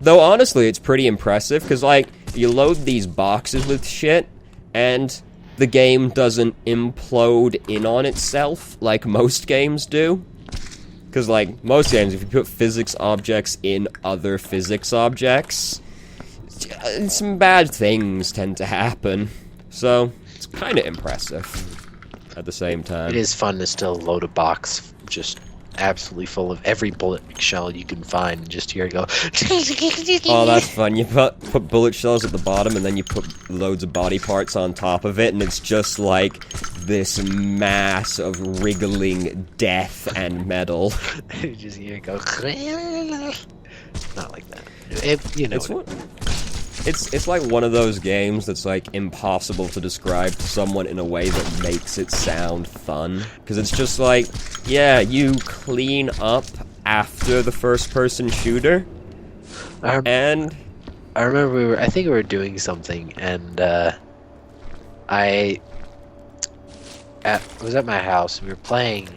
Though, honestly, it's pretty impressive, because, like, you load these boxes with shit, and the game doesn't implode in on itself like most games do. Because, like, most games, if you put physics objects in other physics objects, some bad things tend to happen. So, it's kind of impressive at the same time. It is fun to still load a box just absolutely full of every bullet shell you can find and just hear it go. Oh, that's fun. You put bullet shells at the bottom and then you put loads of body parts on top of it, and it's just like this mass of wriggling death and metal. You just hear it go. Not like that. It's like one of those games that's like impossible to describe to someone in a way that makes it sound fun. Because it's just like, yeah, you clean up after the first-person shooter, and I remember I think we were doing something, and I was at my house. We were playing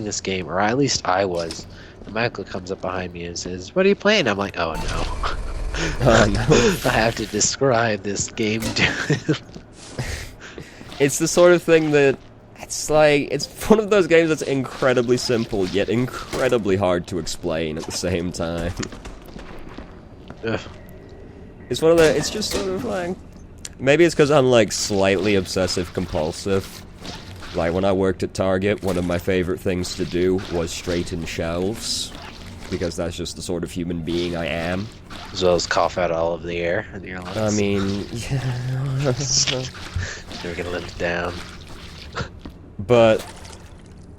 this game, or at least I was. Michael comes up behind me and says, "What are you playing?" I'm like, "Oh no." Oh, no. I have to describe this game to him. It's the sort of thing that it's one of those games that's incredibly simple yet incredibly hard to explain at the same time. Ugh. It's just sort of like, maybe it's because I'm like slightly obsessive compulsive. Like, when I worked at Target, one of my favorite things to do was straighten shelves, because that's just the sort of human being I am. As well as cough out all of the air in your lungs. I mean, yeah. Never gonna let it down. But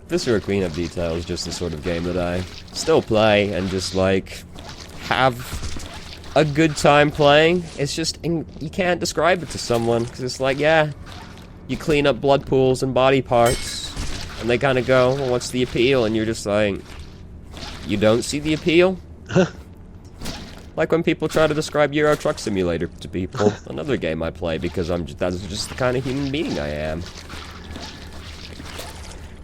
Viscera Cleanup Detail is just the sort of game that I still play and just, like, have a good time playing. It's just, you can't describe it to someone, because it's like, yeah, you clean up blood pools and body parts, and they kind of go, well, what's the appeal? And you're just like, you don't see the appeal? Like when people try to describe Euro Truck Simulator to people. Another game I play because that's just the kind of human being I am.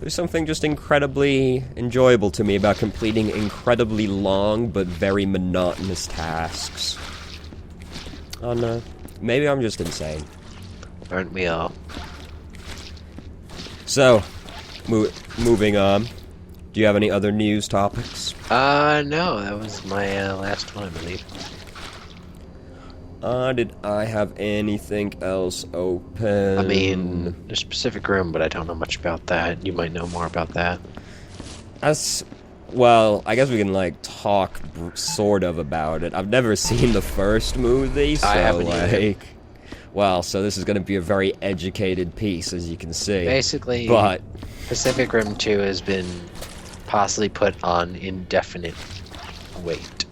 There's something just incredibly enjoyable to me about completing incredibly long but very monotonous tasks. Oh no, maybe I'm just insane. Aren't we all? So, moving on. Do you have any other news topics? No, that was my last one, I believe. Did I have anything else open? I mean, there's Pacific Rim, but I don't know much about that. You might know more about that. Well, I guess we can, like, talk sort of about it. I've never seen the first movie, so, I haven't either. Well, so this is going to be a very educated piece, as you can see. Basically, but Pacific Rim 2 has been possibly put on indefinite wait.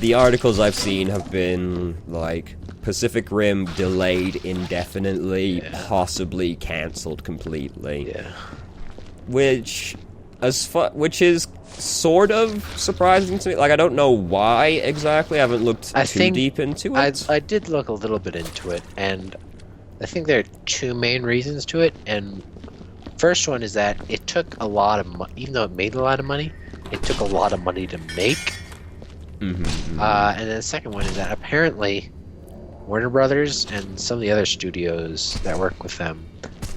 The articles I've seen have been, like, Pacific Rim delayed indefinitely, possibly cancelled completely. Yeah. Which is sort of surprising to me. Like, I don't know why exactly. I haven't looked too deep into it. I did look a little bit into it, and I think there are two main reasons to it. And first one is that it took a lot of money, even though it made a lot of money, it took a lot of money to make. And then the second one is that apparently Warner Brothers and some of the other studios that work with them,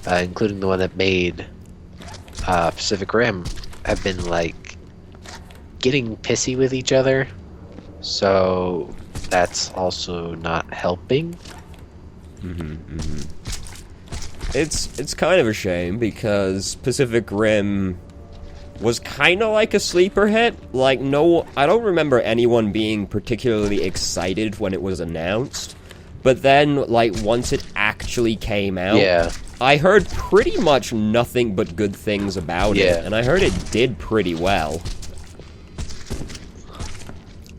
including the one that made Pacific Rim, have been like getting pissy with each other, so that's also not helping. It's kind of a shame because Pacific Rim was kind of like a sleeper hit. Like, no, I don't remember anyone being particularly excited when it was announced. But then, like, once it actually came out, I heard pretty much nothing but good things about Yeah. it, and I heard it did pretty well.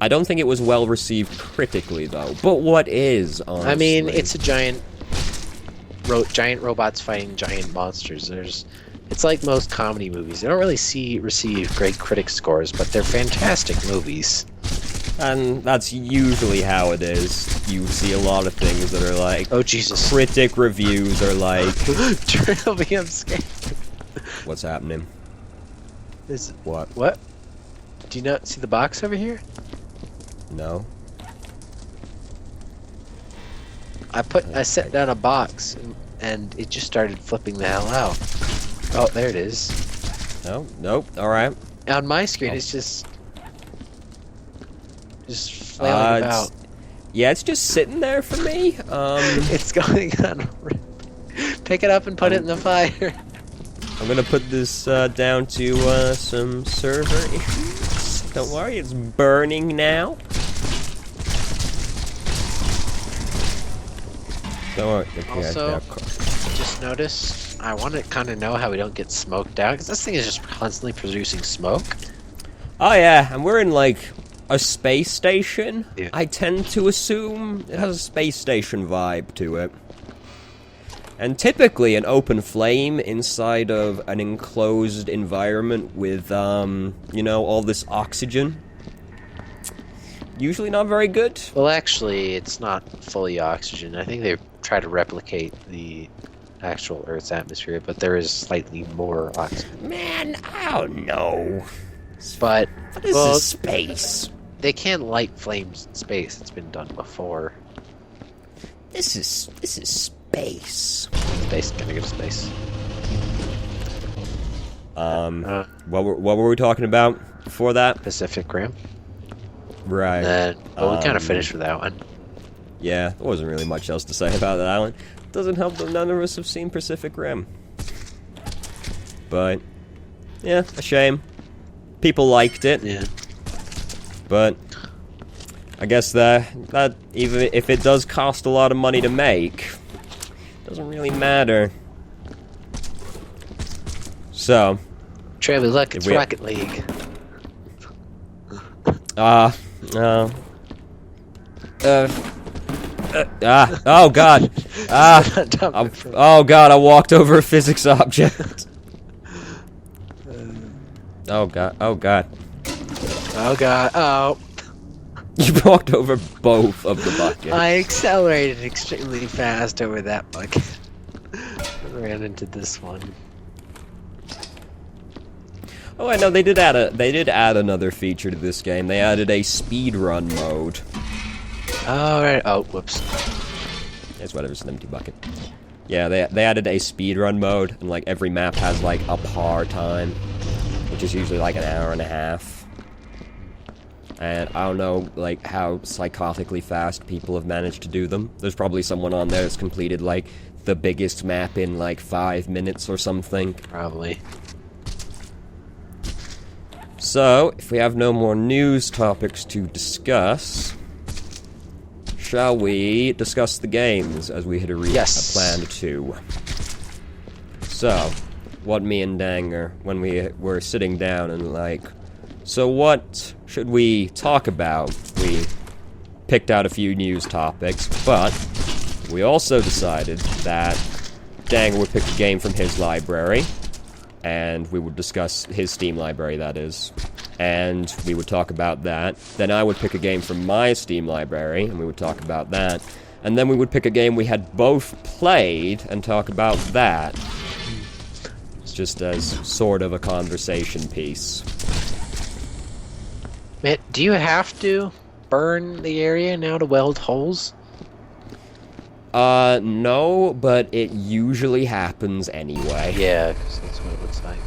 I don't think it was well received critically, though. But what is, honestly? I mean, it's a giant robots fighting giant monsters. It's like most comedy movies. They don't really receive great critic scores, but they're fantastic movies. And that's usually how it is. You see a lot of things that are like... Oh, Jesus. Critic reviews are like... Trilby, I'm scared. What's happening? What? What? Do you not see the box over here? No. I set down a box, and it just started flipping the hell out. Oh, there it is. No? Nope. Alright. On my screen, it's just flailing about. Yeah, it's just sitting there for me. It's going on a rip. Pick it up and put it in the fire. I'm gonna put this down to some server issues. Don't worry, it's burning now. Don't worry. Also, just noticed, I want to kind of know how we don't get smoked out, because this thing is just constantly producing smoke. Oh yeah, and we're in like a space station. Yeah. I tend to assume it has a space station vibe to it. And typically an open flame inside of an enclosed environment with, you know, all this oxygen. Usually not very good. Well, actually, it's not fully oxygen. I think they try to replicate the actual Earth's atmosphere, but there is slightly more oxygen. Man, I don't know. But, What is well, this space? they can light flames in space. It's been done before. This is space. Space, gonna go to space. What were we talking about before that? Pacific Rim. Right. Then, well, we kind of finished with that one. Yeah, there wasn't really much else to say about that one. Doesn't help that none of us have seen Pacific Rim. But, yeah, a shame. People liked it. Yeah. But I guess that even if it does cost a lot of money to make, doesn't really matter. So, Travis, look, it's Rocket League. oh god, oh god, I walked over a physics object. Oh god, Oh god, oh. you walked over both of the buckets. I accelerated extremely fast over that bucket. Ran into this one. Oh, I know they did add another feature to this game. They added a speedrun mode. Alright, oh, whoops. It's whatever, it's an empty bucket. Yeah, they added a speedrun mode, and like every map has like a par time, which is usually like an hour and a half. And I don't know like how psychotically fast people have managed to do them. There's probably someone on there that's completed like the biggest map in like 5 minutes or something. Probably. So, if we have no more news topics to discuss, shall we discuss the games as we had planned to? So, what me and Danger, when we were sitting down and like, so what should we talk about? We picked out a few news topics, but we also decided that Danger would pick a game from his library, and we would discuss his Steam library, that is, and we would talk about that. Then I would pick a game from my Steam library, and we would talk about that. And then we would pick a game we had both played and talk about that. It's just as sort of a conversation piece. Man, do you have to burn the area now to weld holes? No, but it usually happens anyway. Yeah, because that's what it looks like.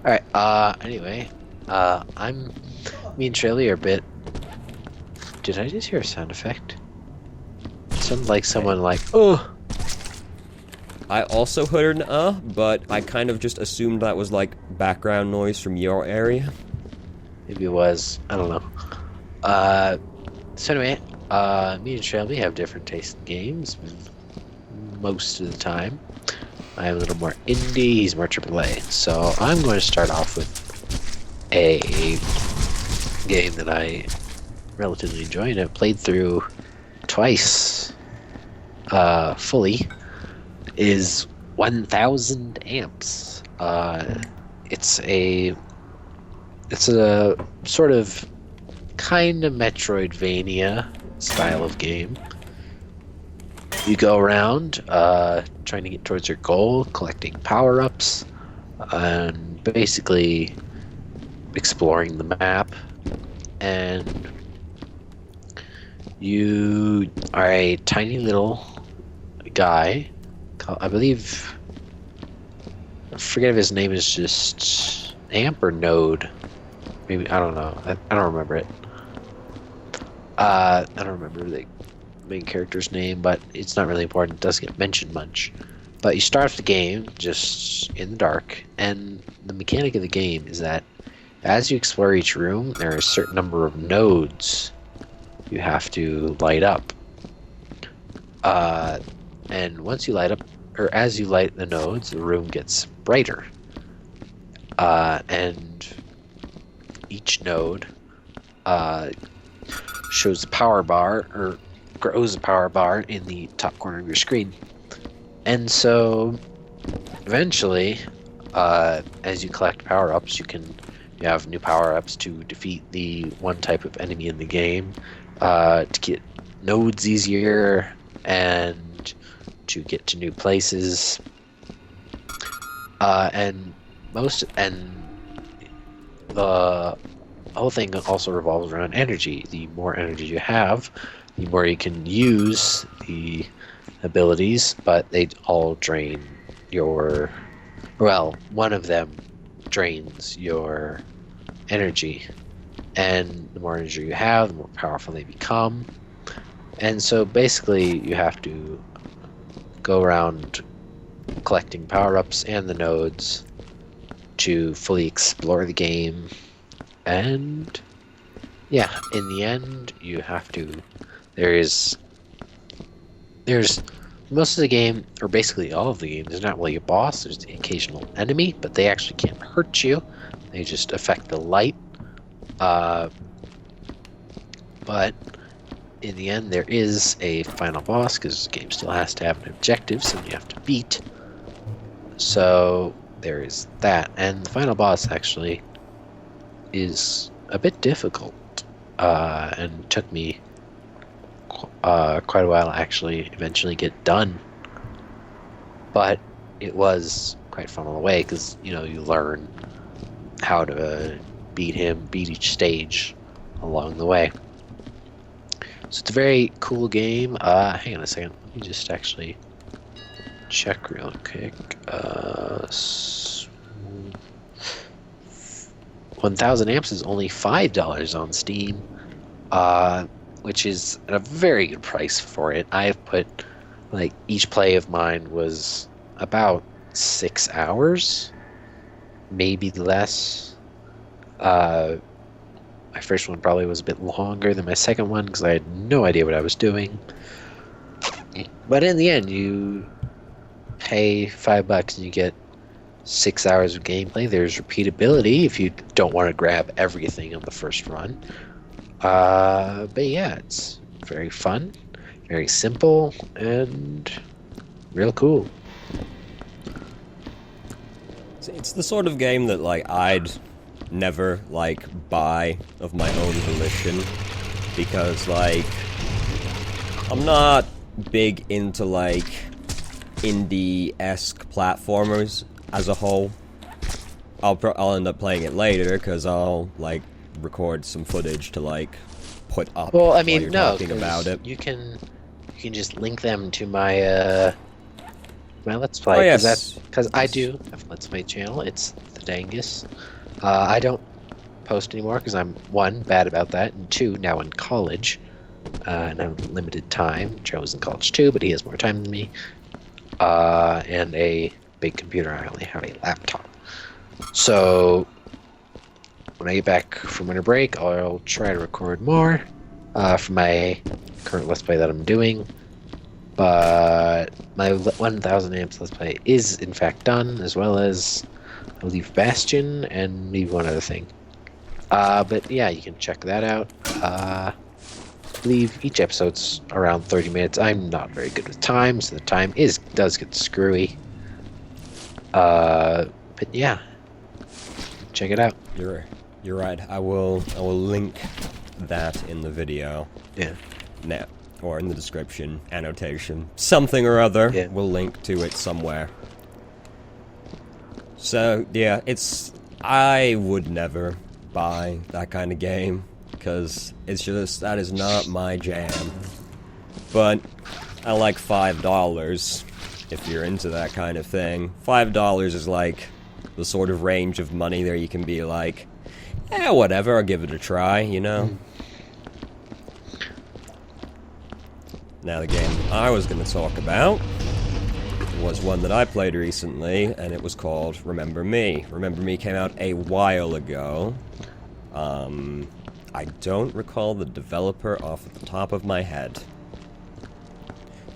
Alright, anyway, me and Shirley are a bit... Did I just hear a sound effect? Sounded like someone like, oh! I also heard an but I kind of just assumed that was like background noise from your area. Maybe it was, I don't know. So anyway, me and Shelby have different tastes in games. most of the time. I'm a little more indie, he's more AAA. So I'm going to start off with a game that I relatively enjoy and I've played through twice fully, is 1000 Amps. It's a sort of kind of Metroidvania style of game. You go around trying to get towards your goal, collecting power-ups, and basically exploring the map. And you are a tiny little guy. I believe, I forget if his name is just Amp or Node. Maybe, I don't know. I don't remember it. I don't remember the main character's name, but it's not really important. It doesn't get mentioned much. But you start off the game just in the dark, and the mechanic of the game is that as you explore each room, there are a certain number of nodes you have to light up. And once you light up, or as you light the nodes, the room gets brighter. And each node shows a power bar, or grows a power bar in the top corner of your screen. And so, eventually, as you collect power-ups, you have new power-ups to defeat the one type of enemy in the game, to get nodes easier, and to get to new places. And the whole thing also revolves around energy. The more energy you have, the more you can use the abilities, but they all drain your... Well, one of them drains your energy. And the more energy you have, the more powerful they become. And so basically you have to go around collecting power-ups and the nodes to fully explore the game. And yeah, in the end, you have to... There's most of the game, or basically all of the game, there's not really a boss. There's the occasional enemy, but they actually can't hurt you. They just affect the light. But in the end, there is a final boss, because the game still has to have an objective, so you have to beat. So there is that. And the final boss actually is a bit difficult, and took me quite a while to actually eventually get done. But it was quite fun on the way, because you learn how to beat each stage along the way. So it's a very cool game. Hang on a second, let me just actually check real quick. 1000 Amps is only $5 on Steam, which is a very good price for it. I've put, each play of mine was about 6 hours, maybe less. My first one probably was a bit longer than my second one, because I had no idea what I was doing. But in the end, you pay $5 and you get 6 hours of gameplay. There's repeatability if you don't want to grab everything on the first run. But yeah, it's very fun, very simple, and real cool. It's the sort of game that, I'd never, buy of my own volition, because, I'm not big into, indie-esque platformers as a whole. I'll end up playing it later, because I'll, record some footage to, put up well, I while mean, you're no, talking about it. You can just link them to my, my Let's Play. Oh, yes. Because I do have a Let's Play channel. It's the Dangus. I don't post anymore because I'm, one, bad about that, and two, now in college, and I have limited time. Joe was in college too, but he has more time than me, and a big computer. I only have a laptop. So when I get back from winter break, I'll try to record more for my current Let's Play that I'm doing. But my 1000 amps let's play is in fact done, as well as I believe Bastion and maybe one other thing. But yeah, you can check that out. I believe each episode's around 30 minutes. I'm not very good with time, so the time does get screwy. But yeah, check it out. You're right. I will link that in the video. Yeah. Now, or in the description, annotation, something or other. Yeah. We'll link to it somewhere. So yeah, I would never buy that kind of game because that is not my jam. But I like $5 if you're into that kind of thing. $5 is like the sort of range of money there you can be like, whatever, I'll give it a try, you know? Now the game I was going to talk about was one that I played recently, and it was called Remember Me. Remember Me came out a while ago. I don't recall the developer off the top of my head.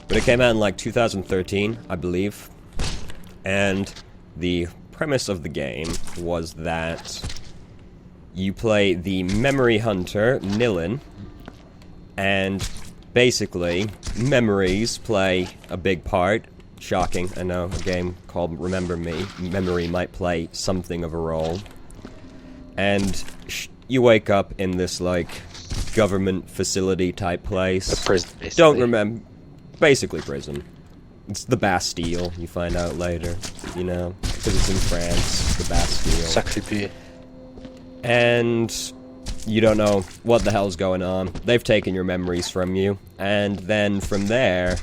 But it came out in like 2013, I believe. And the premise of the game was that you play the memory hunter, Nilin, and basically, memories play a big part. Shocking, I know, a game called Remember Me. Memory might play something of a role. And you wake up in this, like, government facility type place. A prison, basically. Don't remember. Basically prison. It's the Bastille, you find out later, you know, because it's in France, the Bastille. Sacré-Pied. And you don't know what the hell's going on. They've taken your memories from you, and then from there,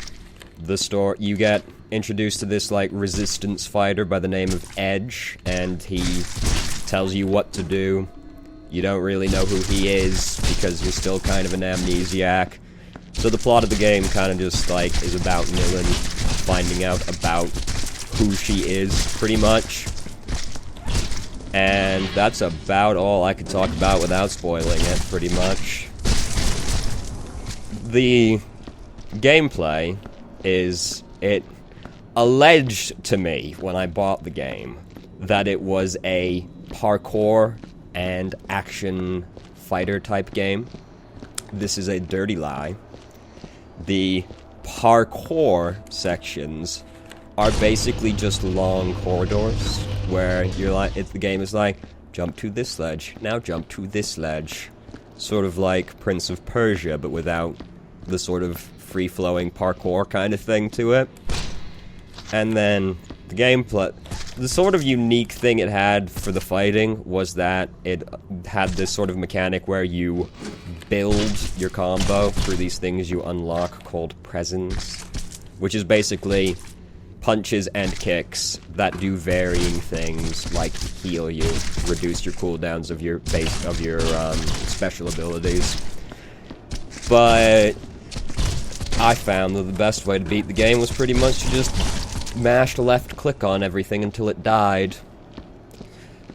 you get introduced to this, like, resistance fighter by the name of Edge, and he tells you what to do. You don't really know who he is, because you're still kind of an amnesiac. So the plot of the game kind of just, like, is about Nilin finding out about who she is, pretty much. And that's about all I could talk about without spoiling it, pretty much. The gameplay it alleged to me when I bought the game that it was a parkour and action fighter type game. This is a dirty lie. The parkour sections are basically just long corridors where you're like, the game is like, jump to this ledge, now jump to this ledge. Sort of like Prince of Persia, but without the sort of free-flowing parkour kind of thing to it. And then the gameplay, the sort of unique thing it had for the fighting was that it had this sort of mechanic where you build your combo through these things you unlock called presents, which is basically punches and kicks that do varying things, like heal you, reduce your cooldowns of your special abilities. But I found that the best way to beat the game was pretty much to just mash left click on everything until it died.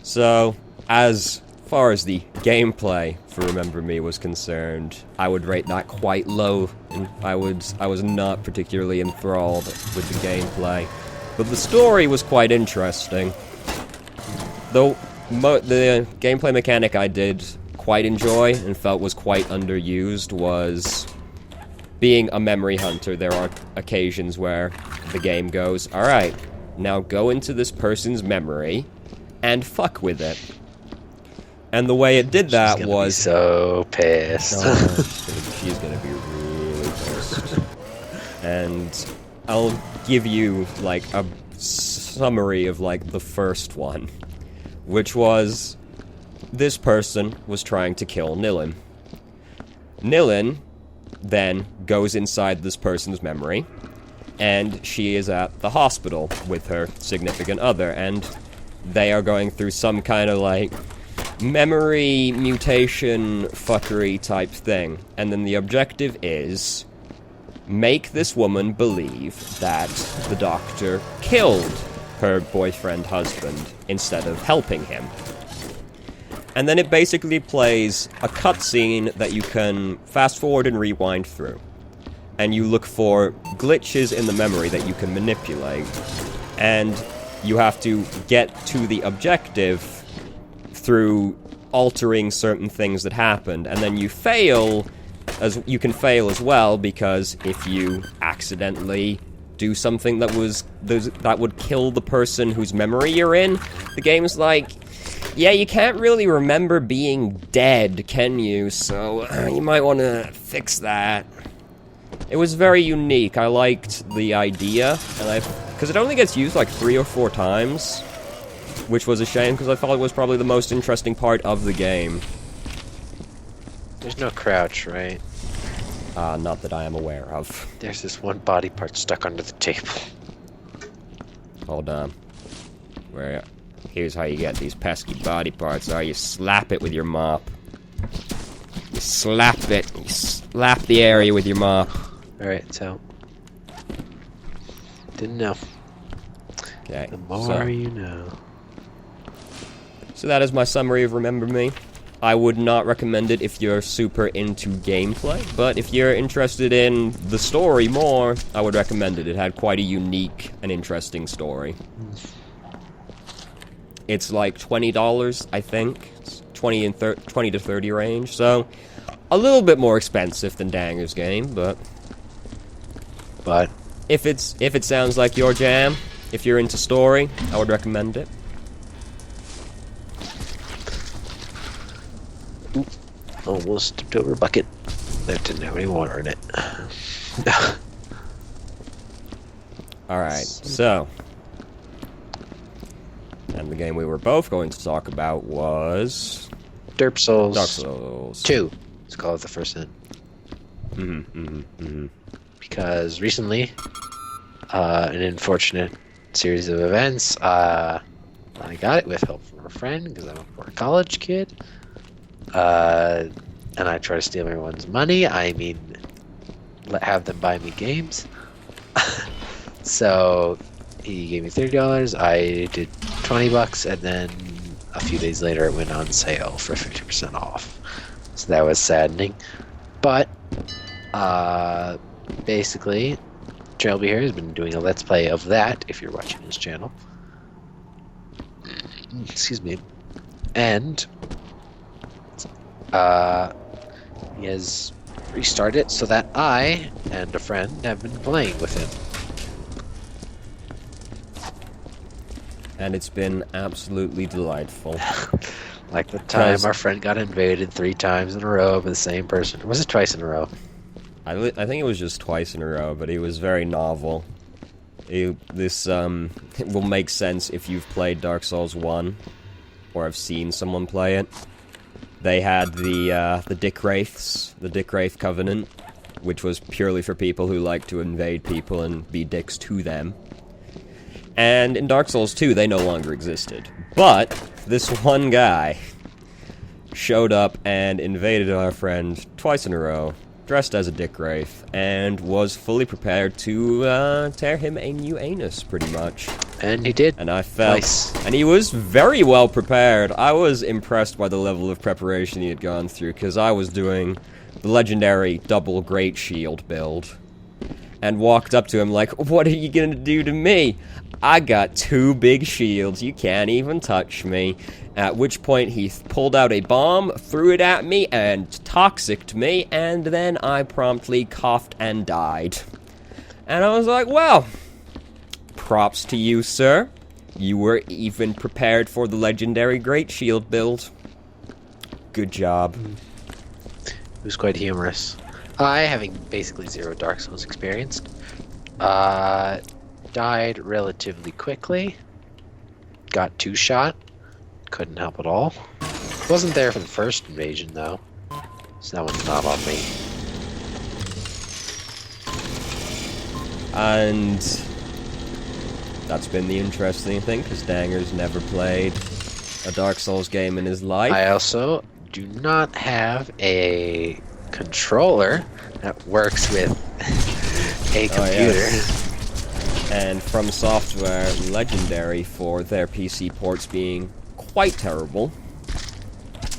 So, as far as the gameplay for Remember Me was concerned, I would rate that quite low, and I was not particularly enthralled with the gameplay. But the story was quite interesting. Though the gameplay mechanic I did quite enjoy and felt was quite underused was being a memory hunter. There are occasions where the game goes, alright, now go into this person's memory and fuck with it. And the way it did that was... She's gonna be so pissed. Oh, she's gonna be really pissed. And I'll give you, like, a summary of, like, the first one. Which was, this person was trying to kill Nilin. Nilin then goes inside this person's memory, and she is at the hospital with her significant other, and they are going through some kind of, like, memory mutation fuckery type thing. And then the objective is make this woman believe that the doctor killed her boyfriend husband instead of helping him. And then it basically plays a cutscene that you can fast forward and rewind through. and you look for glitches in the memory that you can manipulate. And you have to get to the objective through altering certain things that happened, and then you fail, you can fail as well, because if you accidentally do something that would kill the person whose memory you're in, the game's like, yeah, you can't really remember being dead, can you? So you might want to fix that. It was very unique. I liked the idea, and because it only gets used like 3 or 4 times, which was a shame, because I thought it was probably the most interesting part of the game. There's no crouch, right? Not that I am aware of. There's this one body part stuck under the table. Hold on. Here's how you get these pesky body parts. You slap it with your mop. You slap it. You slap the area with your mop. Alright, so... Didn't know. Okay. The more you know. So that is my summary of Remember Me. I would not recommend it if you're super into gameplay, but if you're interested in the story more, I would recommend it. It had quite a unique and interesting story. It's like $20, I think. It's 20 to 30 range, so a little bit more expensive than Danger's game, but if it sounds like your jam, if you're into story, I would recommend it. Almost tipped over a bucket that didn't have any water in it. Alright, so... And the game we were both going to talk about was... Dark Souls. Dark Souls 2. Let's call it the first hint. Because recently, an unfortunate series of events, I got it with help from a friend, because I'm a poor college kid. And I try to steal everyone's money. I mean, have them buy me games. So he gave me $30. I did $20, and then a few days later it went on sale for 50% off. So that was saddening. But basically, Trailby here has been doing a let's play of that. If you're watching his channel, excuse me, and he has restarted it so that I and a friend have been playing with him. And it's been absolutely delightful. Like the time our friend got invaded 3 times in a row by the same person. Or was it twice in a row? I think it was just twice in a row, but it was very novel. This will make sense if you've played Dark Souls 1, or have seen someone play it. They had the Dick Wraiths, the Dick Wraith Covenant, which was purely for people who like to invade people and be dicks to them. And in Dark Souls 2, they no longer existed. But this one guy showed up and invaded our friend twice in a row, dressed as a Dick Wraith, and was fully prepared to tear him a new anus, pretty much. And he did. And I felt... Nice. And he was very well prepared. I was impressed by the level of preparation he had gone through, because I was doing the legendary double Great Shield build. And walked up to him like, "What are you gonna do to me? I got 2 big shields, you can't even touch me." At which point he pulled out a bomb, threw it at me, and toxiced me, and then I promptly coughed and died. And I was like, well, props to you, sir. You were even prepared for the legendary Great Shield build. Good job. It was quite humorous. I, having basically 0 Dark Souls experience, died relatively quickly. Got 2-shot. Couldn't help at all. Wasn't there for the first invasion, though. So that one's not on me. And that's been the interesting thing, because Danger's never played a Dark Souls game in his life. I also do not have a controller that works with a computer. Oh, yes. And From Software, legendary for their PC ports being quite terrible.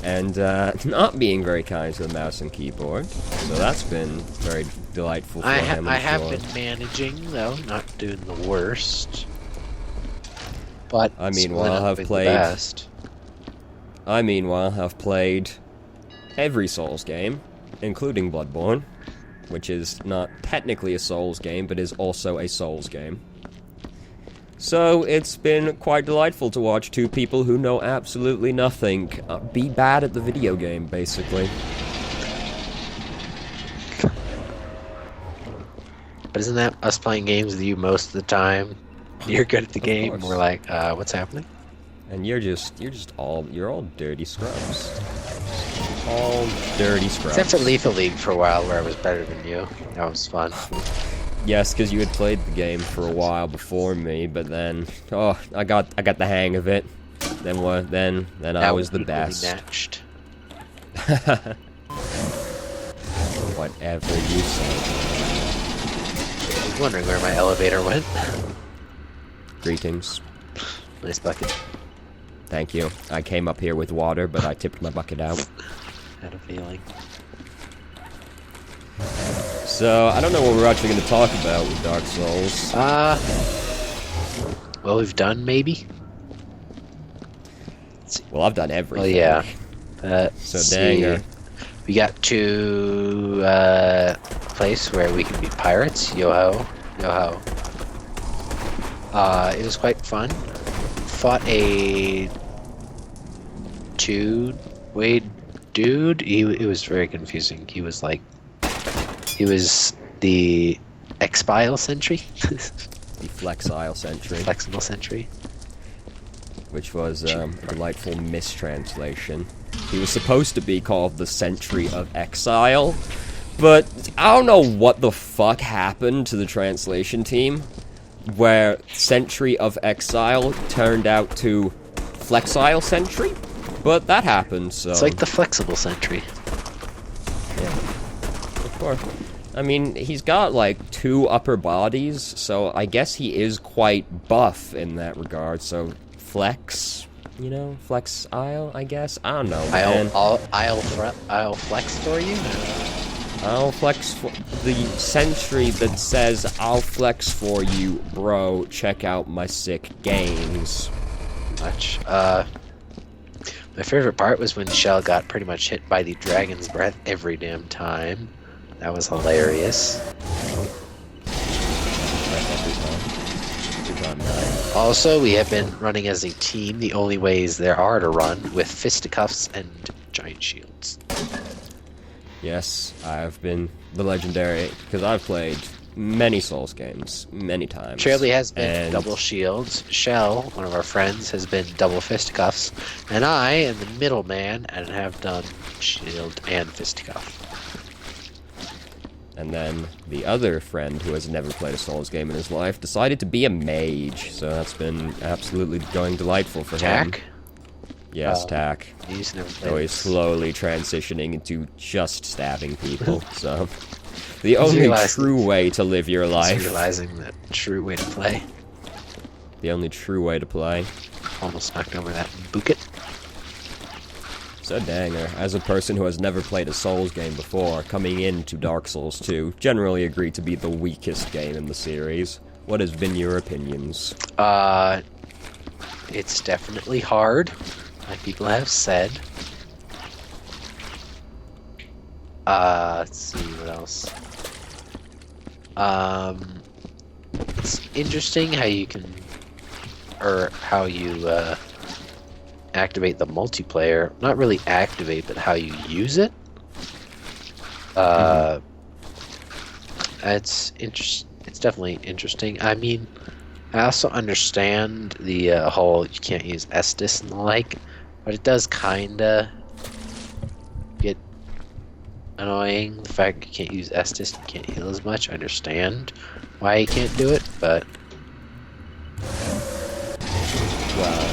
and not being very kind to the mouse and keyboard. So that's been very delightful for him, I I'm have sure. been managing, though, not doing the worst. But I split meanwhile up have being the played. best. I meanwhile have played every Souls game, including Bloodborne, which is not technically a Souls game, but is also a Souls game. So it's been quite delightful to watch two people who know absolutely nothing be bad at the video game, basically. But isn't that us playing games with you most of the time? You're good at the game, and course. we're like, what's happening? And you're all dirty scrubs. All dirty scrubs. Except for Lethal League for a while, where I was better than you. That was fun. Yes, because you had played the game for a while before me, but then, I got the hang of it. Then what? Then I was the best. Matched. Whatever you say. I was wondering where my elevator went. Greetings. Nice bucket. Thank you. I came up here with water, but I tipped my bucket out. Had a feeling. So, I don't know what we're actually going to talk about with Dark Souls. Well, we've done, maybe? Well, I've done everything. Well, yeah. So, see. Danger. We got to place where we can be pirates. Yo-ho. Yo-ho. It was quite fun. Fought a two-way dude. It was very confusing. He was the X-Bile sentry. The Flexile Sentry. Flexible sentry. Which was a delightful mistranslation. He was supposed to be called the Sentry of Exile, but I don't know what the fuck happened to the translation team, where Sentry of Exile turned out to Flexile Sentry, but that happened, so... It's like the flexible sentry. Yeah, of course. I mean, he's got, like, 2 upper bodies, so I guess he is quite buff in that regard, so Flex, you know? Flexile, I guess? I don't know, man. I'll flex for you? I'll flex for the sentry that says, I'll flex for you, bro. Check out my sick games. Much. My favorite part was when Shell got pretty much hit by the dragon's breath every damn time. That was hilarious. Also, we have been running as a team the only ways there are to run, with fisticuffs and giant shields. Yes, I've been the legendary, because I've played many Souls games, many times. Shirley has been and double shields, Shell, one of our friends, has been double fisticuffs, and I am the middleman and have done shield and fisticuff. And then the other friend who has never played a Souls game in his life decided to be a mage, so that's been absolutely going delightful for him. Tack? Yes, Tack. He's never played So he's this. slowly transitioning into just stabbing people, so... The only true way to live your He's life. realizing the true way to play. The only true way to play. Almost knocked over that bucket. So Danger, as a person who has never played a Souls game before, coming into Dark Souls 2, generally agreed to be the weakest game in the series. What has been your opinions? It's definitely hard, like people have said. Let's see what else. It's interesting how you can, or how you activate the multiplayer. Not really activate, but how you use it. It's definitely interesting. I mean, I also understand the whole you can't use Estus and the like, but it does kinda get annoying. The fact you can't use Estus, you can't heal as much. I understand why you can't do it, but Well,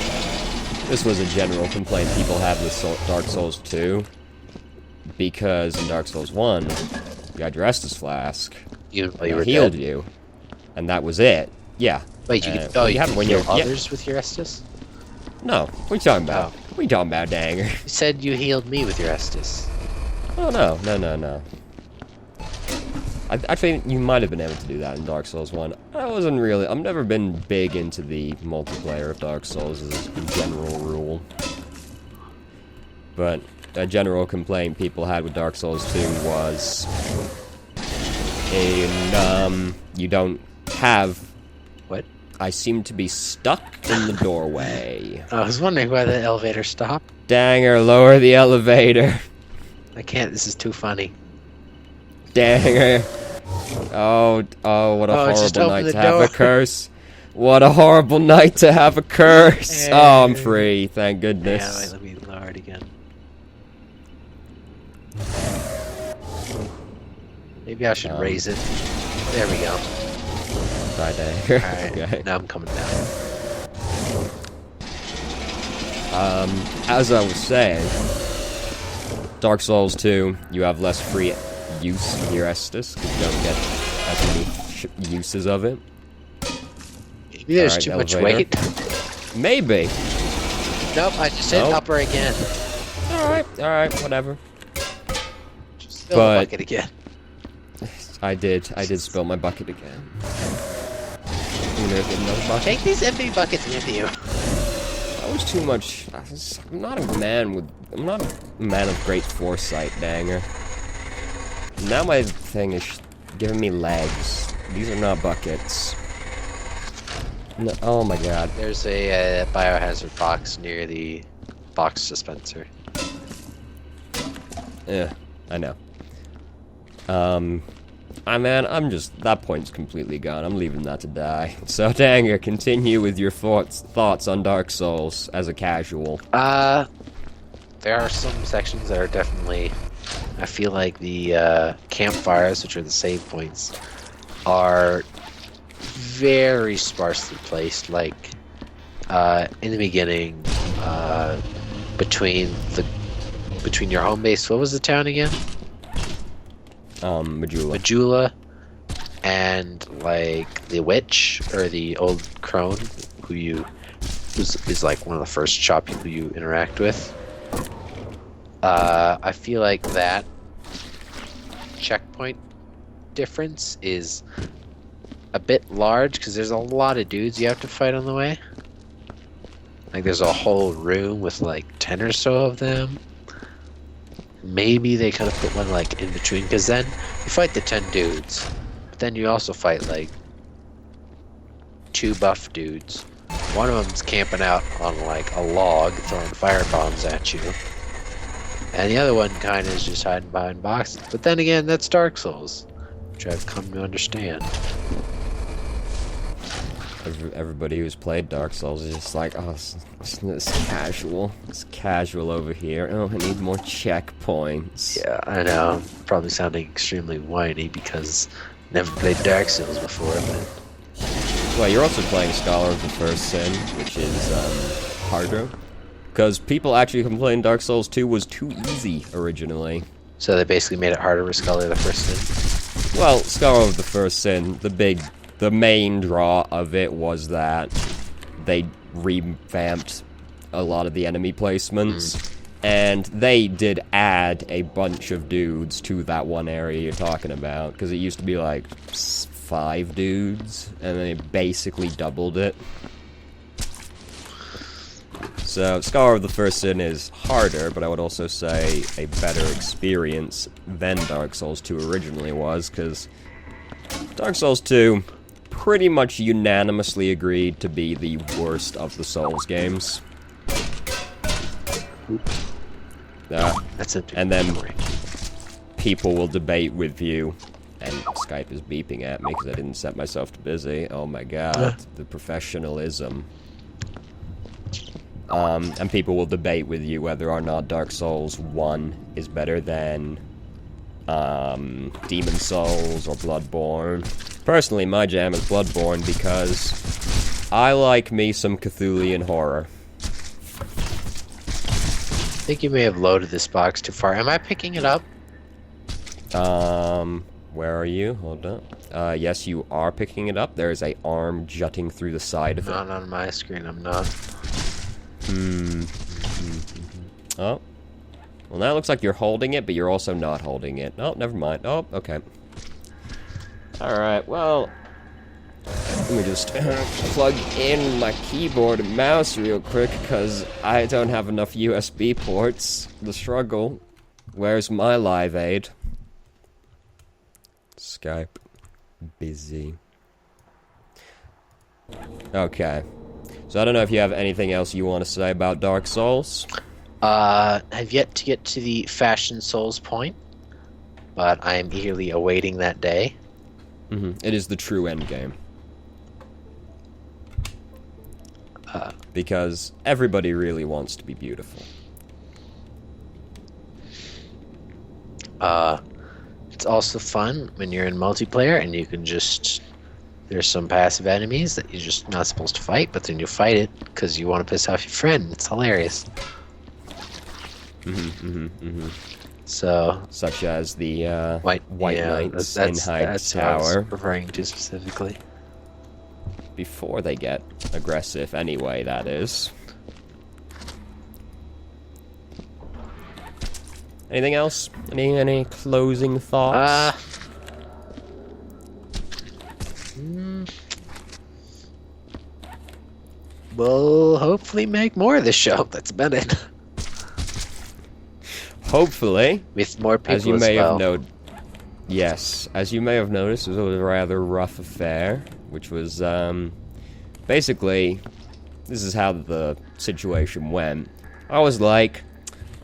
this was a general complaint people have with Dark Souls 2, because in Dark Souls 1, you got your Estus flask, even while and you it were healed dead. you, and that was it. Yeah. Wait, you can you heal have it when you're others with your Estus? No, what are you talking about? Oh. What are you talking about, Danger? You said you healed me with your Estus. Oh, no. I think you might have been able to do that in Dark Souls 1. I've never been big into the multiplayer of Dark Souls as a general rule. But a general complaint people had with Dark Souls 2 was... you don't have... What? I seem to be stuck in the doorway. I was wondering why the elevator stopped. Danger, lower the elevator. I can't, this is too funny. Danger. Oh, what a horrible night to have a curse. What a horrible night to have a curse. Oh, I'm free, thank goodness. Yeah, wait, let me lower it again. Maybe I should raise it. There we go. Bye, Danger. Alright, Okay. now I'm coming down. As I was saying, Dark Souls 2, you have less free use of your Estus, because you don't get as many uses of it. Maybe there's Alright, too much elevator. weight. Maybe. Nope, I just hit upper again. Alright, whatever. Just fill the bucket again. I did spill my bucket again. Take these empty buckets with you. That was too much. I'm not a man of great foresight, Danger. Now my thing is giving me legs. These are not buckets. No, oh my god. There's a biohazard box near the box dispenser. Yeah, I know. I'm just, that point's completely gone. I'm leaving that to die. So, Danger, continue with your thoughts on Dark Souls as a casual. There are some sections that are definitely, I feel like the campfires, which are the save points, are very sparsely placed. Like, in the beginning, between your home base, what was the town again? Majula. And like the witch or the old crone, who's like one of the first shop people you interact with. I feel like that checkpoint difference is a bit large because there's a lot of dudes you have to fight on the way. Like there's a whole room with like 10 or so of them. Maybe they kind of put one like in between, because then you fight the 10 dudes, but then you also fight like 2 buff dudes. One of them's camping out on like a log, throwing fire bombs at you, and the other one kind of is just hiding behind boxes. But then again, that's Dark Souls, which I've come to understand. Everybody who's played Dark Souls is just like, oh, it's casual. It's casual over here. Oh, I need more checkpoints. Yeah, I know. I'm probably sounding extremely whiny because I never played Dark Souls before, but... Well, you're also playing Scholar of the First Sin, which is harder. Because people actually complained Dark Souls 2 was too easy originally. So they basically made it harder with Scholar of the First Sin? Well, Scholar of the First Sin, the main draw of it was that they revamped a lot of the enemy placements, and they did add a bunch of dudes to that one area you're talking about, because it used to be like 5 dudes, and they basically doubled it. So, Scholar of the First Sin is harder, but I would also say a better experience than Dark Souls 2 originally was, because Dark Souls 2 pretty much unanimously agreed to be the worst of the Souls games. That's it. And then people will debate with you, and Skype is beeping at me because I didn't set myself to busy. Oh my god, the professionalism. And people will debate with you whether or not Dark Souls 1 is better than Demon Souls or Bloodborne. Personally, my jam is Bloodborne because I like me some Cthulhian horror. I think you may have loaded this box too far. Am I picking it up? Where are you? Hold up. Yes, you are picking it up. There is a arm jutting through the side of it. Not on my screen, I'm not. Oh. Well, now it looks like you're holding it, but you're also not holding it. Oh, never mind. Oh, okay. Alright, well... Let me just plug in my keyboard and mouse real quick, because I don't have enough USB ports. The struggle. Where's my Live Aid? Skype. Busy. Okay. So I don't know if you have anything else you want to say about Dark Souls? I've yet to get to the Fashion Souls point, but I am eagerly awaiting that day. It is the true endgame. Because everybody really wants to be beautiful. It's also fun when you're in multiplayer and you can just... There's some passive enemies that you're just not supposed to fight, but then you fight it because you want to piss off your friend. It's hilarious. So... Such as the, White Knights in Hyde Tower. What I was referring to specifically. Before they get aggressive anyway, that is. Anything else? Any closing thoughts? We'll hopefully make more of this show. That's about it. Hopefully. With more people as you as may well. have noted. Yes, as you may have noticed, it was a rather rough affair, which was, basically, this is how the situation went. I was like,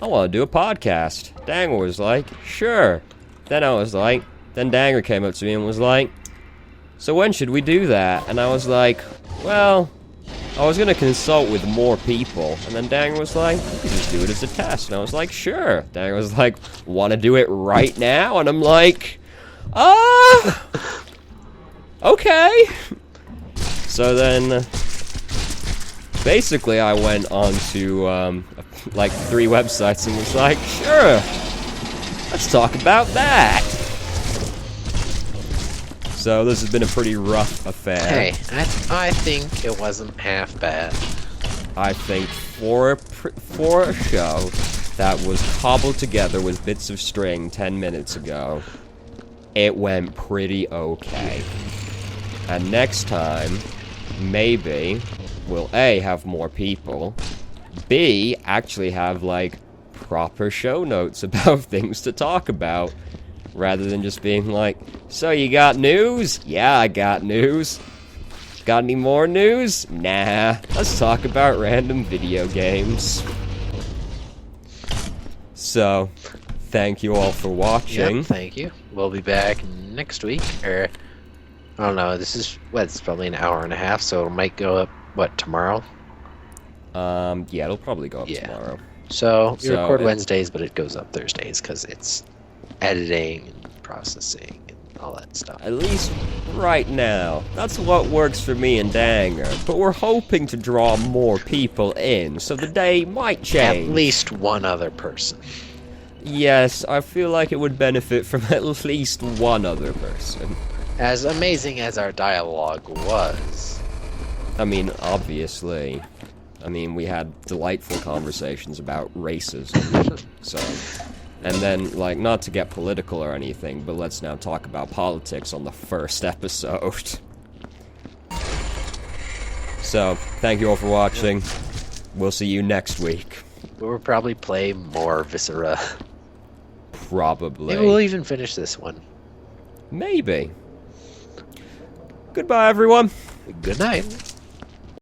I want to do a podcast. Danger was like, sure. Then I was like, then Danger came up to me and was like, so when should we do that? And I was like, well, I was going to consult with more people. And then Danger was like, you can just do it as a test. And I was like, sure. Danger was like, want to do it right now? And I'm like, okay. So then, basically I went on to, like 3 websites and was like, sure, let's talk about that. So this has been a pretty rough affair. Hey, I think it wasn't half bad. I think for a show that was cobbled together with bits of string 10 minutes ago, it went pretty okay. And next time, maybe we'll A, have more people, B, actually have, like, proper show notes about things to talk about, rather than just being like, so you got news? Yeah, I got news. Got any more news? Nah, let's talk about random video games. So, thank you all for watching. Yep, thank you. We'll be back next week, or, I don't know, this is, it's probably an hour and a half, so it might go up, tomorrow? Yeah, it'll probably go up tomorrow. So, we record Wednesdays, but it goes up Thursdays, because it's editing and processing and all that stuff. At least right now. That's what works for me and Danger. But we're hoping to draw more people in, so the day might change. At least one other person. Yes, I feel like it would benefit from at least one other person. As amazing as our dialogue was. I mean, obviously. I mean, we had delightful conversations about racism, so... And then, like, not to get political or anything, but let's now talk about politics on the first episode. So, thank you all for watching. We'll see you next week. We'll probably play more Viscera. Probably. Maybe we'll even finish this one. Maybe. Goodbye, everyone. Good night.